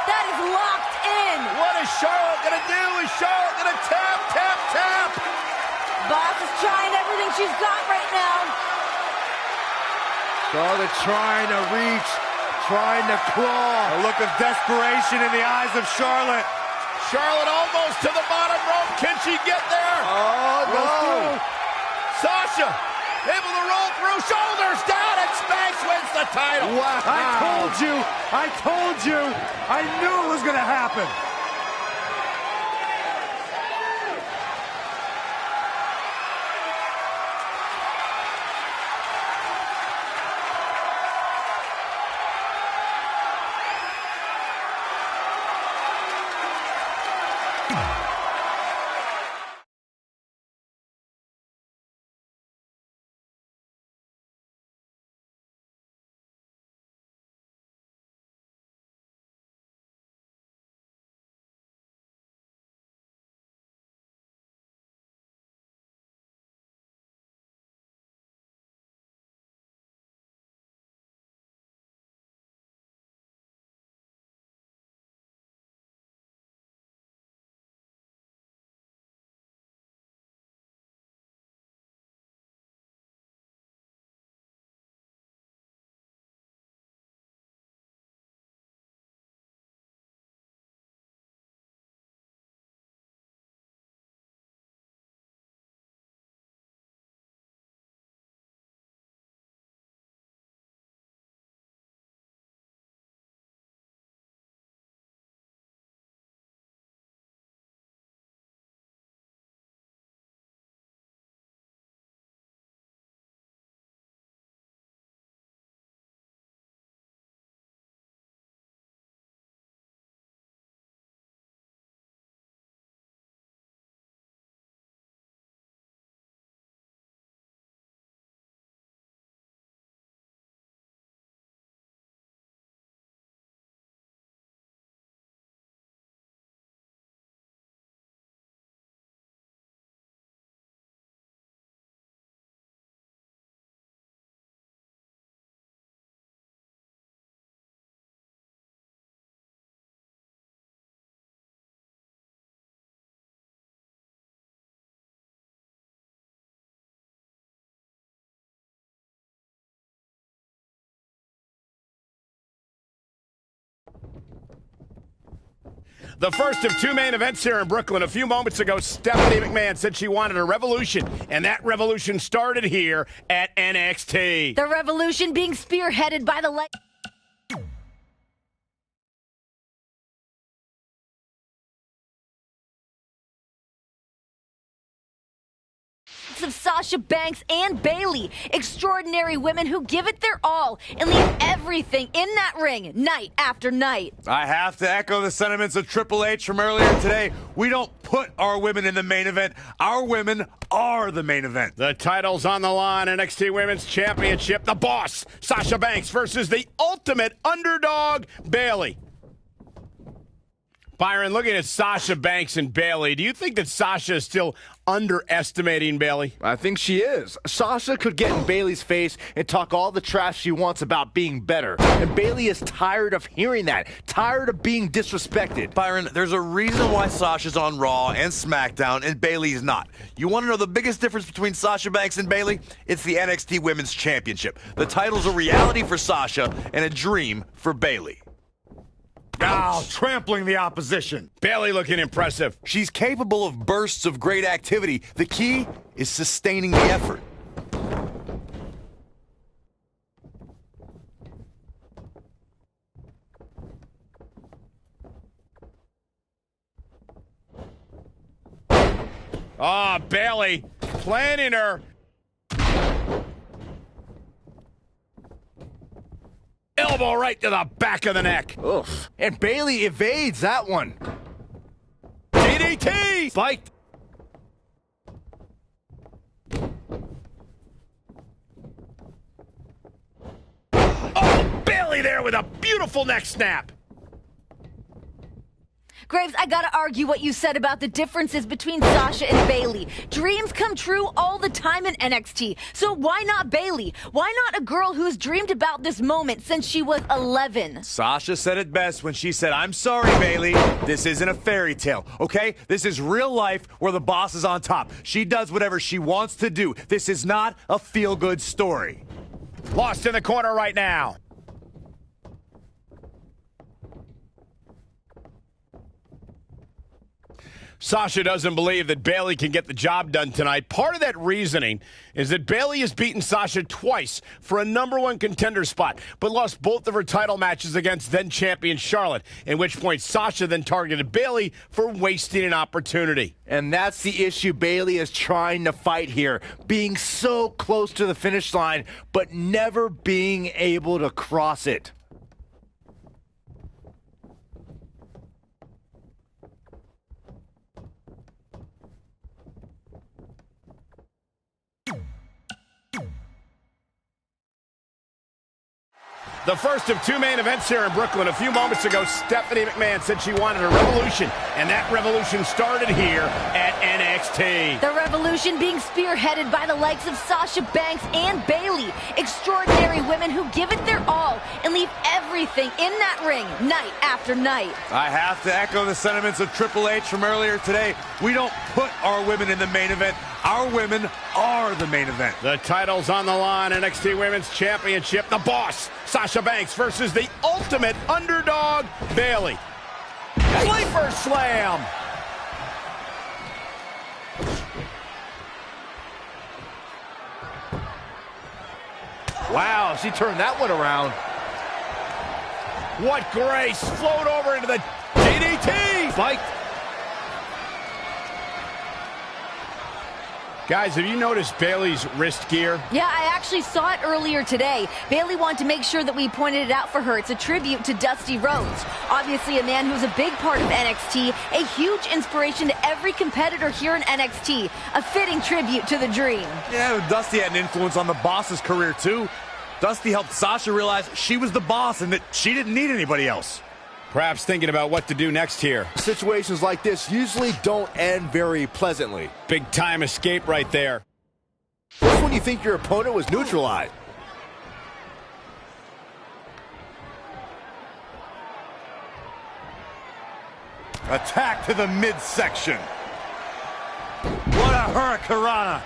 That is locked in. What is Charlotte going to do? Is Charlotte going to tap, tap, tap? Boss is trying everything she's got right now. Charlotte trying to reach, trying to claw. A look of desperation in the eyes of Charlotte. Charlotte almost to the bottom rope. Can she get there? Oh, no. Sasha able to roll through. Shoulders down, and Spanx wins the title. Wow. I told you. I knew it was going to happen. The first of two main events here in Brooklyn. A few moments ago, Stephanie McMahon said she wanted a revolution, and that revolution started here at NXT. The revolution being spearheaded by the of Sasha Banks and Bayley, extraordinary women who give it their all and leave everything in that ring night after night. I have to echo the sentiments of Triple H from earlier today. We don't put our women in the main event. Our women are the main event. The title's on the line. NXT Women's Championship. The Boss, Sasha Banks, versus the ultimate underdog, Bayley. Byron, looking at Sasha Banks and Bayley, do you think that Sasha is still underestimating Bayley? I think she is. Sasha could get in Bayley's face and talk all the trash she wants about being better. And Bayley is tired of hearing that, tired of being disrespected. Byron, there's a reason why Sasha's on Raw and SmackDown and Bayley's not. You want to know the biggest difference between Sasha Banks and Bayley? It's the NXT Women's Championship. The title's a reality for Sasha and a dream for Bayley. Oh, trampling the opposition. Bayley looking impressive. She's capable of bursts of great activity. The key is sustaining the effort. Ah, Bayley planning her. Elbow right to the back of the neck. Oof. And Bayley evades that one. DDT! Spiked. there with a beautiful neck snap. Graves, I gotta argue what you said about the differences between Sasha and Bayley. Dreams come true all the time in NXT. So why not Bayley? Why not a girl who's dreamed about this moment since she was 11? Sasha said it best when she said, "I'm sorry, Bayley. This isn't a fairy tale, okay? This is real life where the boss is on top. She does whatever she wants to do. This is not a feel-good story." Lost in the corner right now. Sasha doesn't believe that Bayley can get the job done tonight. Part of that reasoning is that Bayley has beaten Sasha twice for a #1 contender spot, but lost both of her title matches against then-champion Charlotte, at which point Sasha then targeted Bayley for wasting an opportunity. And that's the issue Bayley is trying to fight here. Being so close to the finish line, but never being able to cross it. The first of two main events here in Brooklyn. A few moments ago, Stephanie McMahon said she wanted a revolution, and that revolution started here at NXT. The revolution being spearheaded by the likes of Sasha Banks and Bayley. Extraordinary women who give it their all and leave everything in that ring night after night. I have to echo the sentiments of Triple H from earlier today. We don't put our women in the main event. Our women are the main event. The title's on the line. NXT Women's Championship. The boss, Sasha Banks, versus the ultimate underdog, Bayley. Sleeper slam. Wow, she turned that one around. What grace. Float over into the DDT. Spiked. Guys, have you noticed Bayley's wrist gear? Yeah, I actually saw it earlier today. Bayley wanted to make sure that we pointed it out for her. It's a tribute to Dusty Rhodes. Obviously a man who's a big part of NXT, a huge inspiration to every competitor here in NXT. A fitting tribute to the Dream. Yeah, Dusty had an influence on the boss's career, too. Dusty helped Sasha realize she was the boss and that she didn't need anybody else. Perhaps thinking about what to do next here. Situations like this usually don't end very pleasantly. Big time escape right there. Just when you think your opponent was neutralized. Attack to the midsection. What a hurricanrana.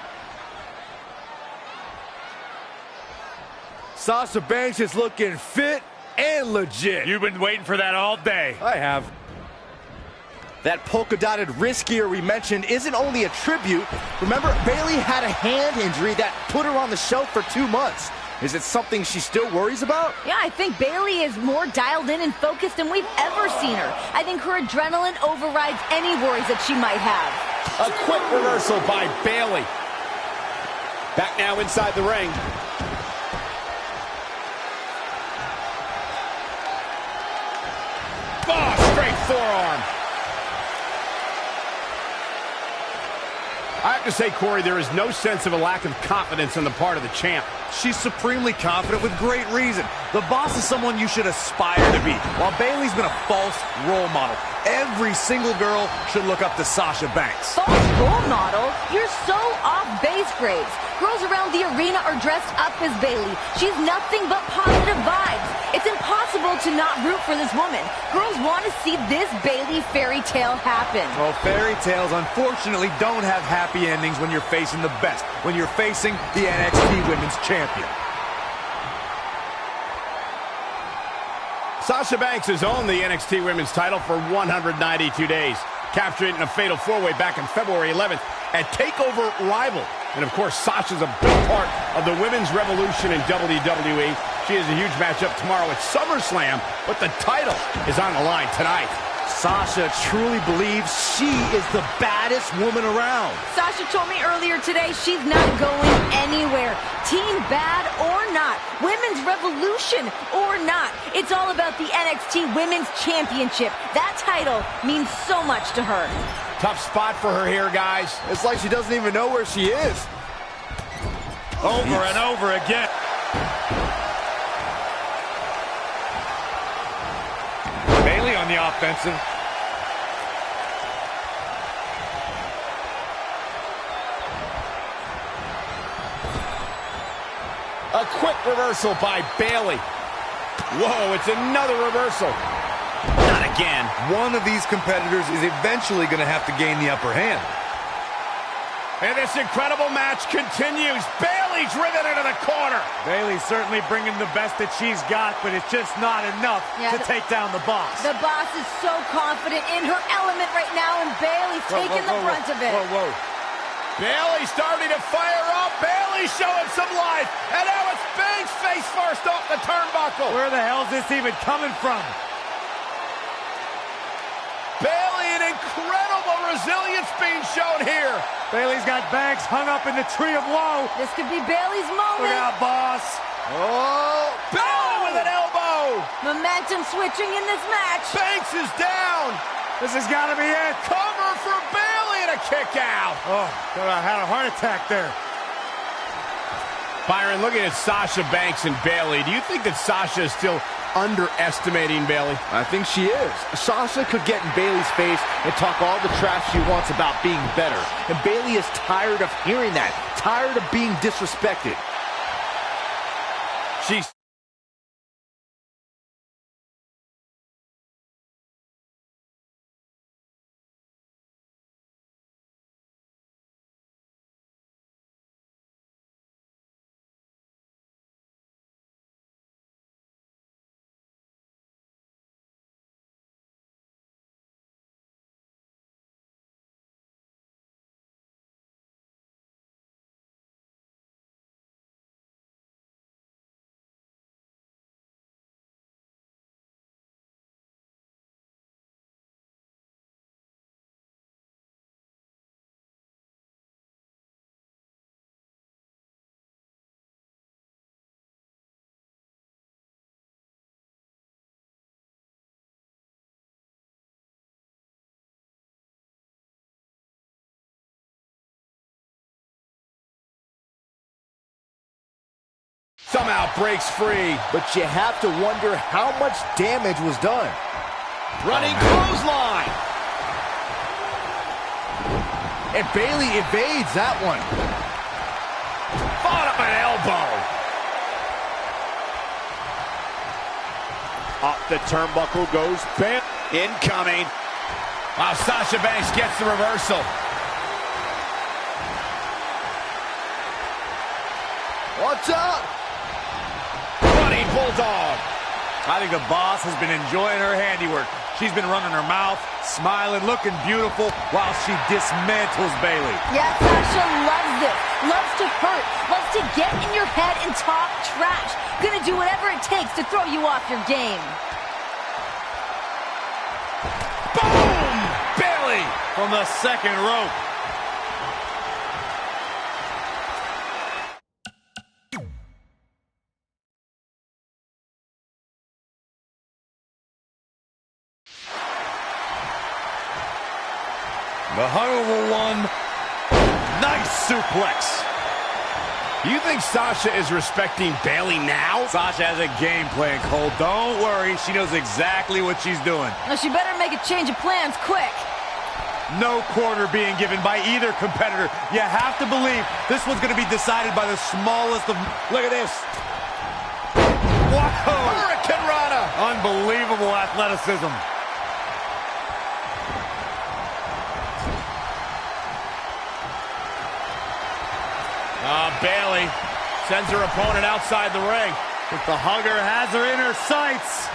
Sasha Banks is looking fit and legit. You've been waiting for that all day. I have. That polka-dotted wrist gear we mentioned isn't only a tribute. Remember, Bayley had a hand injury that put her on the shelf for 2 months. Is it something she still worries about? Yeah, I think Bayley is more dialed in and focused than we've ever seen her. I think her adrenaline overrides any worries that she might have. A quick reversal by Bayley. Back now inside the ring. Oh, straight forearm. I have to say, Corey, there is no sense of a lack of confidence on the part of the champ. She's supremely confident with great reason. The boss is someone you should aspire to be, while Bayley's been a false role model. Every single girl should look up to Sasha Banks. False role model? You're so off base, Graves. Girls around the arena are dressed up as Bayley. She's nothing but positive vibes. It's impossible to not root for this woman. Girls want to see this Bayley fairy tale happen. Well, fairy tales unfortunately don't have happy endings when you're facing the best, when you're facing the NXT Women's Champion. Sasha Banks has owned the NXT Women's title for 192 days, capturing it in a fatal four-way back on February 11th at TakeOver Rival. And of course, Sasha's a big part of the women's revolution in WWE. She has a huge matchup tomorrow at SummerSlam, but the title is on the line tonight. Sasha truly believes she is the baddest woman around. Sasha told me earlier today she's not going anywhere. Team bad or not, women's revolution or not, it's all about the NXT Women's Championship. That title means so much to her. Tough spot for her here, guys. It's like she doesn't even know where she is. Over and over again. offensive. A quick reversal by Bayley. Whoa, it's another reversal. Not again. One of these competitors is eventually going to have to gain the upper hand. And this incredible match continues. Bayley driven into the corner. Bayley's certainly bringing the best that she's got, but it's just not enough to take down the boss. The boss is so confident in her element right now, and Bayley's taking the brunt of it. Whoa. Bayley starting to fire up. Bayley showing some life. And now it's Banks face first off the turnbuckle. Where the hell's this even coming from? Bayley, an incredible resilience being shown here. Bayley's got Banks hung up in the tree of woe. This could be Bayley's moment. Look out, boss. Oh, Bayley with an elbow. Momentum switching in this match. Banks is down. This has got to be it. Cover for Bayley and a kick out. Oh, thought I had a heart attack there. Byron, looking at Sasha Banks and Bayley, do you think that Sasha is still underestimating Bayley? I think she is. Sasha could get in Bayley's face and talk all the trash she wants about being better. And Bayley is tired of hearing that, tired of being disrespected. She's... somehow breaks free. But you have to wonder how much damage was done. Running clothesline. And Bayley evades that one. Fought up an elbow. Up the turnbuckle goes Bayley. Incoming. Wow, Sasha Banks gets the reversal. Watch out! Running bulldog. I think the boss has been enjoying her handiwork. She's been running her mouth, smiling, looking beautiful, while she dismantles Bayley. Yeah, Sasha loves this. Loves to hurt. Loves to get in your head and talk trash. Gonna do whatever it takes to throw you off your game. Boom! Bayley From the second rope. The hungover one. Nice suplex. You think Sasha is respecting Bayley now? Sasha has a game plan, Cole. Don't worry. She knows exactly what she's doing. Now she better make a change of plans quick. No quarter being given by either competitor. You have to believe this one's going to be decided by the smallest of... Look at this. Whoa! Hurricane Rana. Unbelievable athleticism. Bayley sends her opponent outside the ring. But the hugger has her in her sights.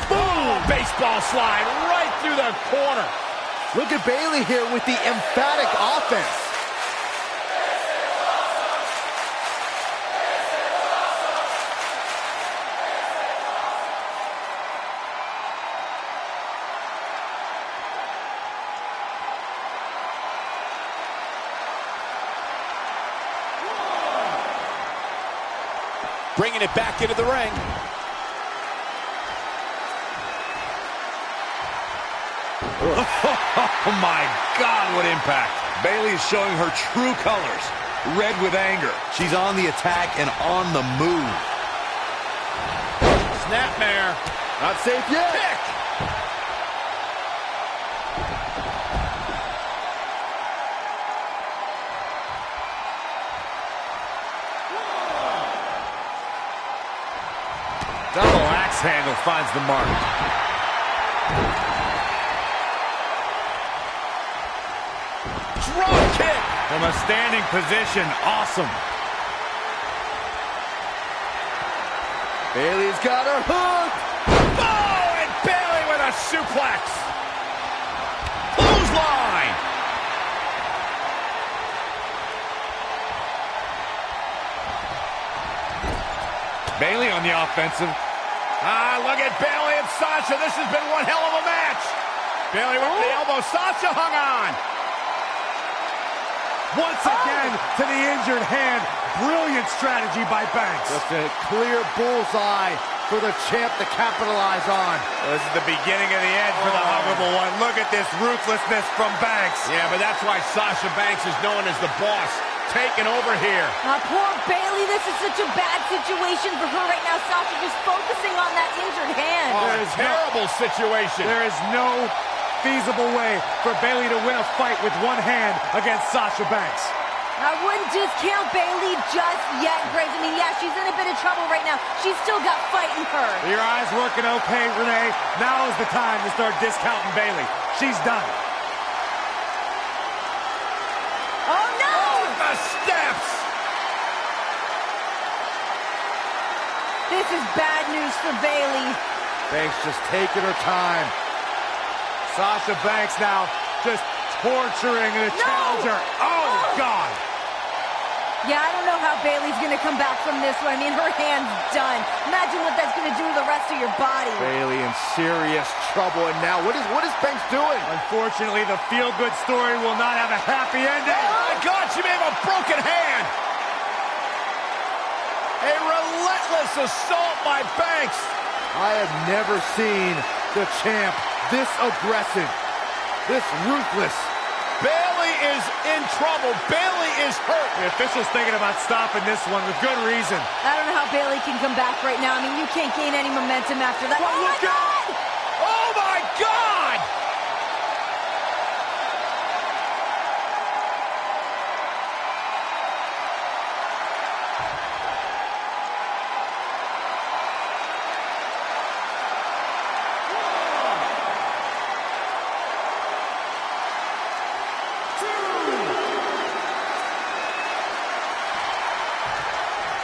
Boom! Baseball slide right through the corner. Look at Bayley here with the emphatic offense. Bringing it back into the ring. Oh my God, what impact. Bayley is showing her true colors. Red with anger. She's on the attack and on the move. Snapmare. Not safe yet. Kick. Double axe handle finds the mark. Drop kick. From a standing position, awesome. Bayley's got her hooked. Oh, and Bayley with a suplex. Clothesline. Bayley on the offensive. Look at Bayley and Sasha. This has been one hell of a match. Bayley with the elbow. Sasha hung on. Once again to the injured hand. Brilliant strategy by Banks. Just a clear bullseye for the champ to capitalize on. This is the beginning of the end for the huggable one. Look at this ruthlessness from Banks. Yeah, but that's why Sasha Banks is known as the boss. Taking over here. Poor Bayley, this is such a bad situation for her right now. Sasha just focusing on that injured hand. Oh, a terrible situation. There is no feasible way for Bayley to win a fight with one hand against Sasha Banks. I wouldn't discount Bayley just yet, Graves. I mean, yeah, she's in a bit of trouble right now. She's still got fight in her. Your eyes working okay, Renee. Now is the time to start discounting Bayley. She's done. Oh, no! Oh, the steps! This is bad news for Bayley. Banks just taking her time. Sasha Banks now just torturing the challenger. Oh, God. Yeah, I don't know how Bayley's going to come back from this one. I mean, her hand's done. Imagine what that's going to do to the rest of your body. Bayley in serious trouble. And now, what is Banks doing? Unfortunately, the feel-good story will not have a happy ending. Oh, my God, she may have a broken hand. A relentless assault by Banks. I have never seen the champ this aggressive, this ruthless. Bayley is in trouble. Bayley is hurt. The official's thinking about stopping this one with good reason. I don't know how Bayley can come back right now. I mean, you can't gain any momentum after that. Well, look out! Oh, my God!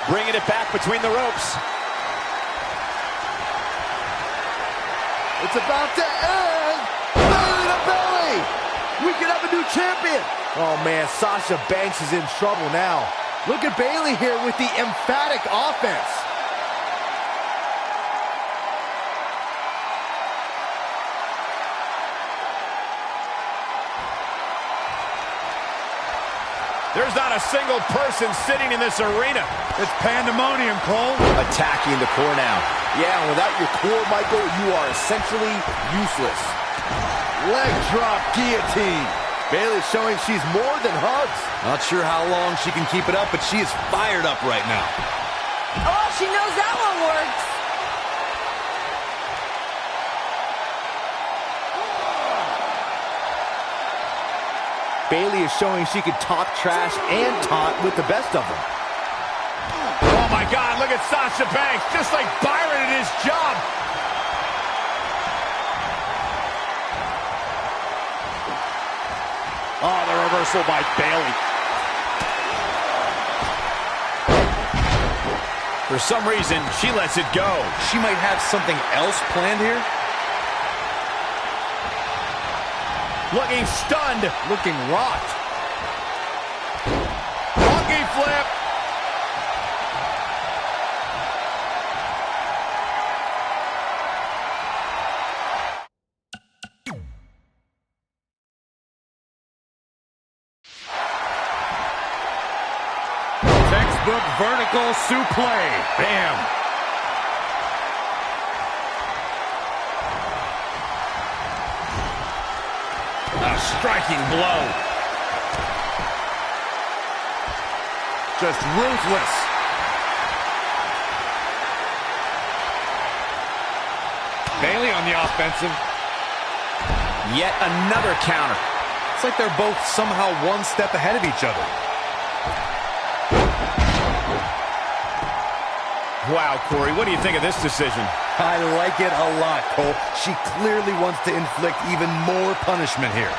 Bringing it back between the ropes. It's about to end. Belly to belly. We could have a new champion. Oh, man, Sasha Banks is in trouble now. Look at Bayley here with the emphatic offense. There's not a single person sitting in this arena. It's pandemonium, Cole. Attacking the core now. Yeah, without your core, Michael, you are essentially useless. Leg drop guillotine. Bayley showing she's more than hugs. Not sure how long she can keep it up, but she is fired up right now. Oh, she knows that one works. Bayley is showing she can talk trash and taunt with the best of them. Oh, my God, look at Sasha Banks, just like Byron in his job. Oh, the reversal by Bayley. For some reason, she lets it go. She might have something else planned here. Looking stunned. Looking rocked. Monkey flip. Textbook vertical suplex. Bam. A striking blow. Just ruthless. Bayley on the offensive. Yet another counter. It's like they're both somehow one step ahead of each other. Wow, Corey, what do you think of this decision? I like it a lot, Cole. She clearly wants to inflict even more punishment here.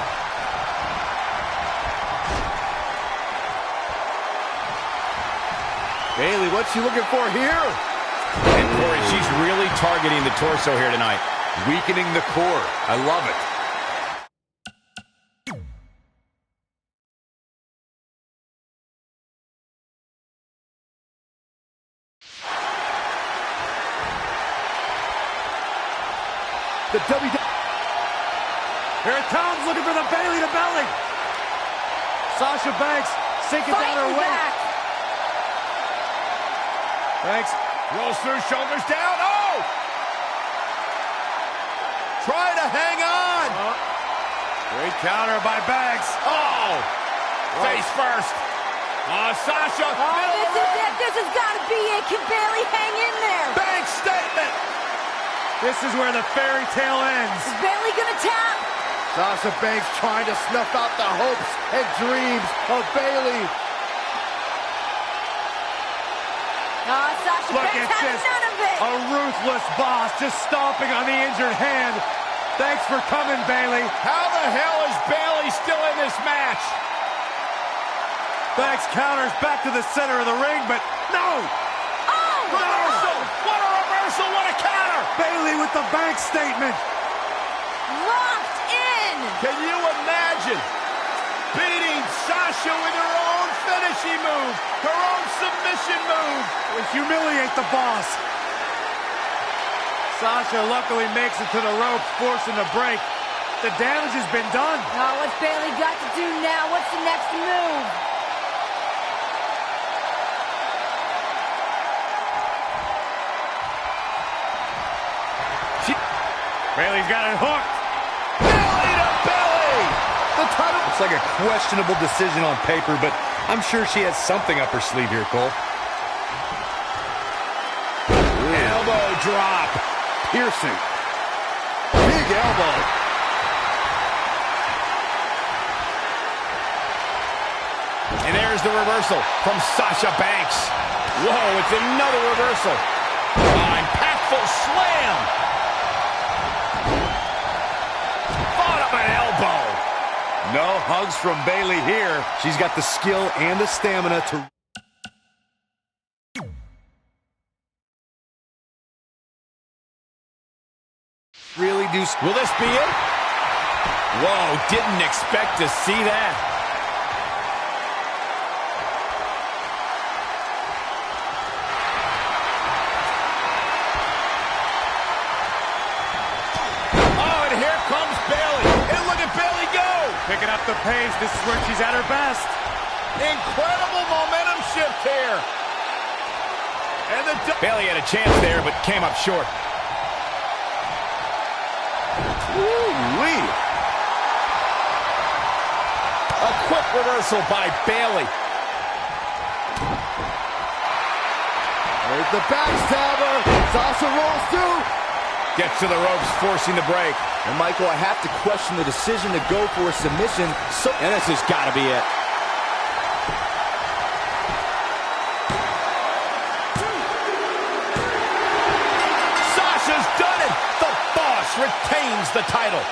Bayley, what's she looking for here? And Corey, she's really targeting the torso here tonight. Weakening the core. I love it. The WWE. Here it comes, looking for the Bayley to belly. Sasha Banks sinking down her weight. Banks Rolls through, shoulders down. Oh! Try to hang on. Great counter by Banks. Oh! Face first. Sasha. Oh, this is it. This has got to be it. Can Bayley hang in there? Banks statement. This is where the fairy tale ends. Is Bayley going to tap? Sasha Banks trying to snuff out the hopes and dreams of Bayley. Sasha Look Banks at had this. none of it. A ruthless boss just stomping on the injured hand. Thanks for coming, Bayley. How the hell is Bayley still in this match? Banks counters back to the center of the ring, but no! Reversal! What a reversal! What a counter! Bayley with the Banks statement. Locked in. Can you imagine beating Sasha with her own finishing move, her own submission move? We humiliate the boss. Sasha luckily makes it to the ropes, forcing the break. The damage has been done. Oh, what's Bayley got to do now? What's the next move? Bayley's got it hooked. Belly to belly! The title. It's like a questionable decision on paper, but I'm sure she has something up her sleeve here, Cole. Elbow drop. Piercing. Big elbow. And there's the reversal from Sasha Banks. Whoa, it's another reversal. Impactful slam. Thought of an elbow. No hugs from Bayley here. She's got the skill and the stamina to really do. Will this be it? Whoa, didn't expect to see that. Oh, and here comes Bayley. And look at Bayley go. Picking up the pace. This is where she's at her best. Incredible momentum shift here. And Bayley had a chance there, but came up short. Woo-wee. A quick reversal by Bayley. There's the backstabber. Sasha rolls through. Gets to the ropes, forcing the break. And Michael, I have to question the decision to go for a submission. And this has got to be it. Sasha's done it. The boss retains the title.